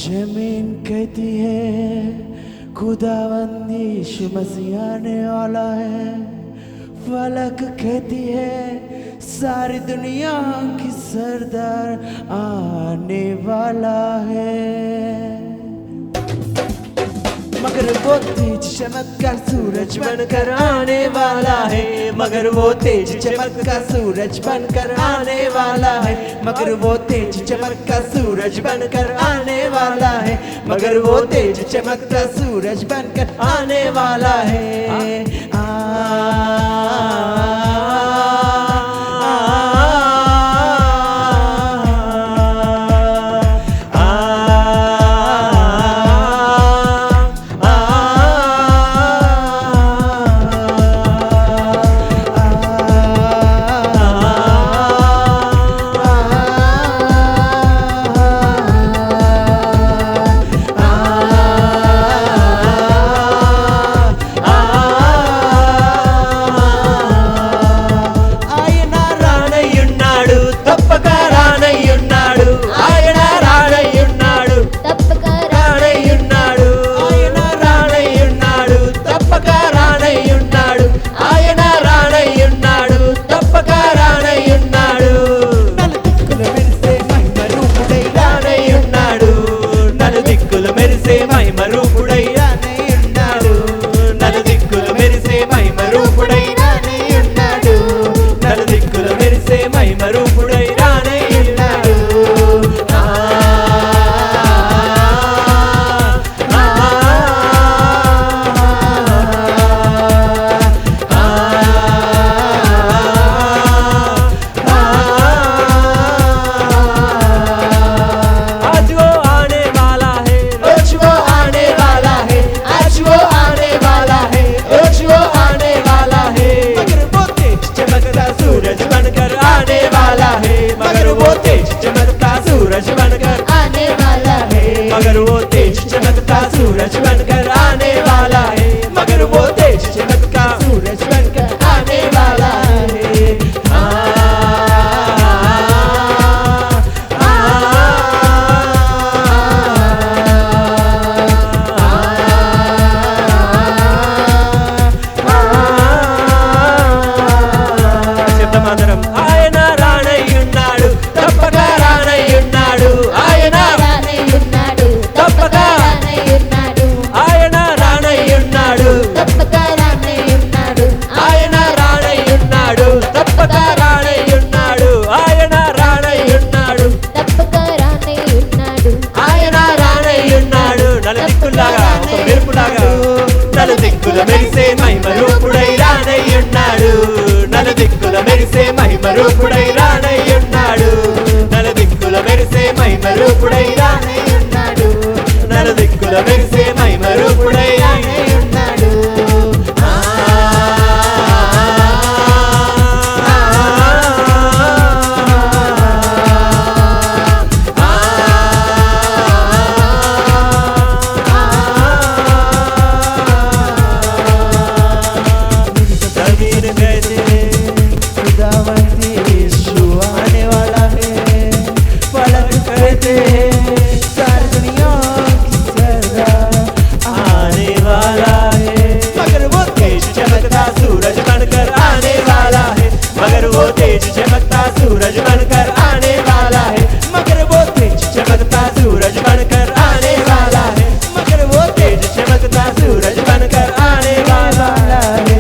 Speaker 2: जमीन कहती है खुदावंदी यीशु मसीह आने वाला है। फलक कहती है सारी दुनिया की सरदार आने वाला है। मगर वो तेज चमककर सूरज बनकर आने वाला है। मगर वो तेज चमककर सूरज बनकर आने वाला है। मगर वो तेज चमककर सूरज बनकर आने वाला है। मगर वो तेज चमककर सूरज बनकर आने वाला है। मगर वो तेज चमकता सूरज बनकर आने वाला है। मगर वो तेज चमकता सूरज बनकर आने वाला है। శబ్దమాదరం ఆయన రానయ్యున్నాడు, తప్పక రానయ్యున్నాడు. ఆయన రానయ్యున్నాడు, తప్పక రానయ్యున్నాడు. ఆయన రానయ్యున్నాడు, తప్పక రానయ్యున్నాడు.
Speaker 1: నలుదిక్కుల మెరిసే మహిమ రూపుడై రానయ్యున్నాడు. నలుదిక్కుల మెరిసే మహిమ రూపుడై రానయ్యున్నాడు. నలుదిక్కుల మెరిసే మహిమ రూపుడై రానయ్యున్నాడు. నలుదిక్కుల మెరిసే మహిమ రూపుడై రానయ్యున్నాడు.
Speaker 2: खुदावंती यीशु आने वाला है, पलक करते सारी दुनिया की सरदार आने वाला है.
Speaker 1: मगर वो तेज चमकता सूरज बनकर आने वाला है. मगर वो तेज चमकता सूरज बनकर आने वाला है. मगर वो तेज चमकता सूरज बनकर आने वाला है. मगर वो तेज चमकता सूरज बनकर आने वाला है.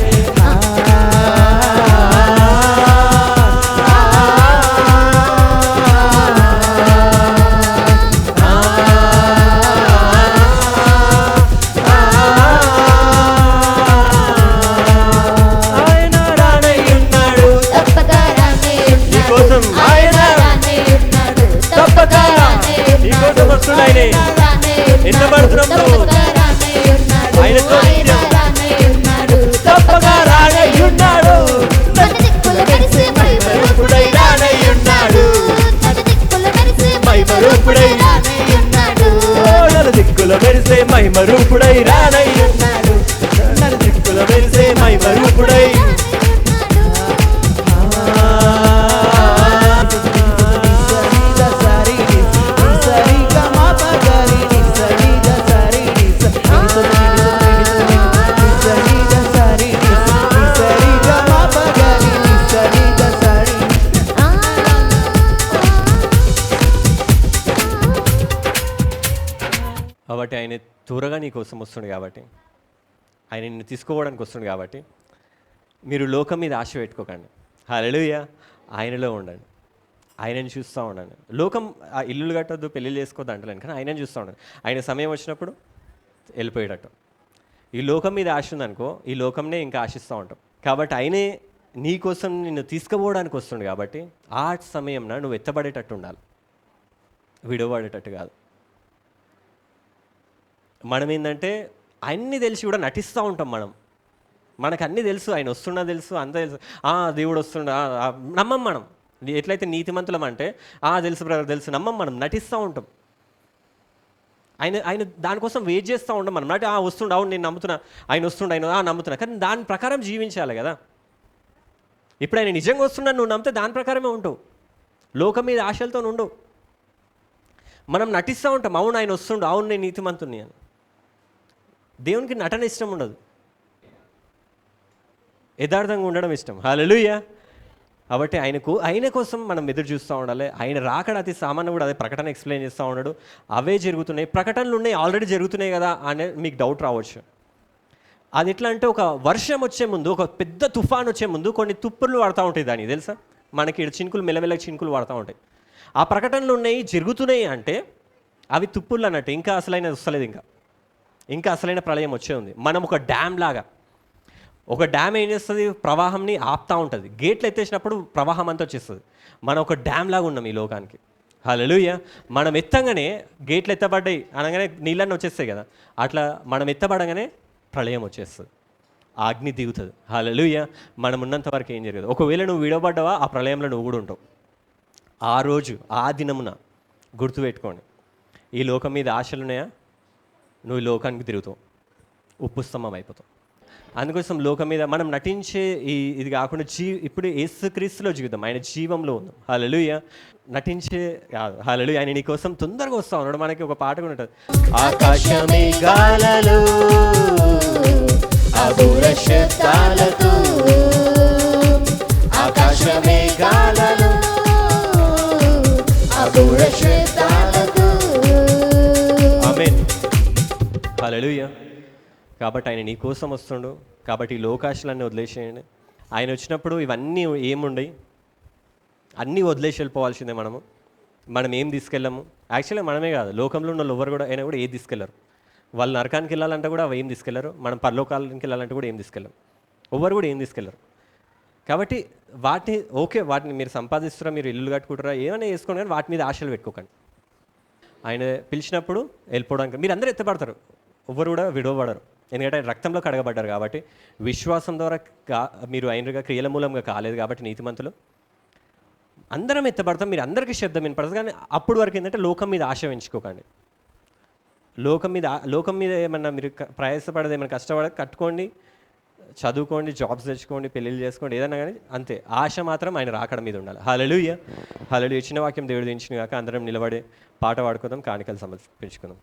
Speaker 1: ఆయన రానయ్యున్నాడు. నీకోసం ఆయన తప్పక నీకోసం వస్తున్నాయనే ఎన్నబడుతున్నాం నువ్వు ఆయనతో తప్పక రానయ్యున్నాడు. మహిమరూపుడై రానయ్యున్నాడు. మహిమరూపుడై నలుదిక్కుల మెరిసే మహిమరూపుడై రానయ్యున్నాడు. నలుదిక్కుల మెరిసే మహిమరూపుడై కాబట్టి ఆయన త్వరగా నీ కోసం వస్తుంది కాబట్టి ఆయన నిన్ను తీసుకోవడానికి వస్తుంది కాబట్టి మీరు లోకం మీద ఆశ పెట్టుకోకండి. హల్లెలూయా. ఆయనలో ఉండండి, ఆయనని చూస్తూ ఉండండి. లోకం ఆ ఇల్లులు కట్టొద్దు, పెళ్ళిళ్ళు చేసుకోవద్దు అంటలేను, కానీ ఆయనని చూస్తూ ఉండండి. ఆయన సమయం వచ్చినప్పుడు వెళ్ళిపోయేటట్టు. ఈ లోకం మీద ఆశ ఉందనుకో, ఈ లోకంనే ఇంకా ఆశిస్తూ ఉంటాం. కాబట్టి ఆయనే నీ కోసం నిన్ను తీసుకుపోవడానికి వస్తుంది కాబట్టి ఆ సమయంలో నువ్వు ఎత్తబడేటట్టు ఉండాలి, విడవబడేటట్టు కాదు. మనం ఏంటంటే అన్నీ తెలిసి కూడా నటిస్తూ ఉంటాం. మనకు అన్నీ తెలుసు, ఆయన వస్తున్నా తెలుసు, అంతా తెలుసు, దేవుడు వస్తుండ నమ్మం మనం. ఎట్లయితే నీతిమంతులం అంటే తెలుసు బ్రదర్ తెలుసు నమ్మం, మనం నటిస్తూ ఉంటాం. ఆయన దానికోసం వెయిట్ చేస్తూ ఉంటాం. మనం అంటే వస్తుండ, అవును నేను నమ్ముతున్నా, ఆయన వస్తుండ, ఆయన నమ్ముతున్నా, కానీ దాని ప్రకారం జీవించాలి కదా. ఇప్పుడు ఆయన నిజంగా వస్తున్నాను నువ్వు నమ్మితే దాని ప్రకారమే ఉంటావు, లోకం మీద ఆశలతో ఉండవు. మనం నటిస్తూ ఉంటాం, అవును ఆయన వస్తుండు, అవును నేను నీతిమంతుని అని. దేవునికి నటన ఇష్టం ఉండదు, యథార్థంగా ఉండడం ఇష్టం. హల్లెలూయా. కాబట్టి ఆయన కోసం మనం ఎదురు చూస్తూ ఉండాలి. ఆయన రాకడ అతి సామాన్యం కూడా అదే ప్రకటన ఎక్స్ప్లెయిన్ చేస్తూ ఉన్నాడు. అవే జరుగుతున్నాయి, ప్రకటనలు ఉన్నాయి, ఆల్రెడీ జరుగుతున్నాయి కదా అనే మీకు డౌట్ రావచ్చు. అది ఎట్లా అంటే ఒక వర్షం వచ్చే ముందు, ఒక పెద్ద తుఫాన్ వచ్చే ముందు కొన్ని తుప్పులు పడుతూ ఉంటాయి. దానికి తెలుసా, మనకి చినుకులు మెల్లమెల్లగా చినుకులు పడుతూ ఉంటాయి. ఆ ప్రకటనలు ఉన్నాయి, జరుగుతున్నాయి అంటే అవి తుప్పులు అన్నట్టు. ఇంకా అసలైన వస్తలేదు, ఇంకా అసలైన ప్రళయం వచ్చే ఉంది. మనం ఒక డ్యామ్ లాగా, ఒక డ్యామ్ ఏం చేస్తుంది, ప్రవాహంని ఆపుతూ ఉంటుంది. గేట్లు ఎత్తేసినప్పుడు ప్రవాహం అంతా వచ్చేస్తుంది. మనం ఒక డ్యామ్ లాగా ఉన్నాం ఈ లోకానికి. హల్లెలూయా. మనం ఎత్తంగానే గేట్లు ఎత్తబడ్డాయి అనగానే నీళ్ళన్నీ వచ్చేస్తాయి కదా, అట్లా మనం ఎత్తబడగానే ప్రళయం వచ్చేస్తుంది, ఆ అగ్ని దిగుతుంది. హల్లెలూయా. మనం ఉన్నంత వరకు ఏం జరగదు. ఒకవేళ నువ్వు విడవబడ్డావా ఆ ప్రళయంలో నువ్వు కూడా ఉంటావు. ఆ రోజు ఆ దినమున గుర్తుపెట్టుకోండి, ఈ లోకం మీద ఆశలు ఉన్నాయా, నువ్వు ఈ లోకానికి తిరుగుతావు, ఉప్పు స్తంభం అయిపోతావు. అందుకోసం లోకం మీద మనం నటించే ఇది కాకుండా ఇప్పుడు యేసుక్రీస్తులో జీవితం, ఆయన జీవంలో ఉంది. హల్లెలూయా. నటించే కాదు. హల్లెలూయా. ఆయన నీ కోసం తొందరగా వస్తా ఉన్నాడు. మనకి ఒక పాట కూడా ఉంటుంది, ఆకాశమే గాలలో అబూర శబ్దాలతో, ఆకాశమే గాలలో అబూర శబ్దాలతో. ఆమేన్. హల్లెలూయా. కాబట్టి ఆయన నీ కోసం వస్తుండు. కాబట్టి ఈ లోకాశలన్నీ వదిలేసేయండి. ఆయన వచ్చినప్పుడు ఇవన్నీ ఏముండయి, అన్నీ వదిలేసి వెళ్ళిపోవాల్సిందే. మనం ఏం తీసుకెళ్ళాము, యాక్చువల్గా మనమే కాదు, లోకంలో ఉన్న ఎవరు కూడా అయినా కూడా ఏది తీసుకెళ్ళరు. వాళ్ళు నరకానికి వెళ్ళాలంటే కూడా అవి ఏం తీసుకెళ్లరు, మనం పరలోకానికి వెళ్ళాలంటే కూడా ఏం తీసుకెళ్ళం, ఎవ్వరు కూడా ఏం తీసుకెళ్లరు. కాబట్టి వాటిని మీరు సంపాదిస్తారా, మీరు ఇల్లు కట్టుకుంటారా, ఏమైనా చేసుకోండి, కానీ వాటి మీద ఆశలు పెట్టుకోకండి. ఆయన పిలిచినప్పుడు వెళ్ళిపోవడానికి మీరు అందరూ ఎత్తపడతారు, ఎవ్వరు కూడా విడవబడరు. ఎందుకంటే ఆయన రక్తంలో కడగబడ్డారు కాబట్టి, విశ్వాసం ద్వారా మీరు ఆయనగా క్రియల మూలంగా కాలేదు కాబట్టి నీతిమంతులు అందరం ఎత్తపడతాం. మీరు అందరికీ శబ్దం వినపడదు, కానీ అప్పుడు వరకు ఏంటంటే లోకం మీద ఆశ పెంచుకోకండి. లోకం మీద ఏమన్నా మీరు ప్రయాసపడదు, ఏమైనా కష్టపడ కట్టుకోండి, చదువుకోండి, జాబ్స్ తెచ్చుకోండి, పెళ్ళిళ్ళు చేసుకోండి, ఏదన్నా కానీ అంతే. ఆశ మాత్రం ఆయన రాకడ మీద ఉండాలి. హల్లెలూయా, హల్లెలూయా. చిన్న వాక్యం దేవుడు దించిన కాక అందరం నిలబడి పాట పాడుకుందాం, కాணிకలు సమర్పించుకుందాం.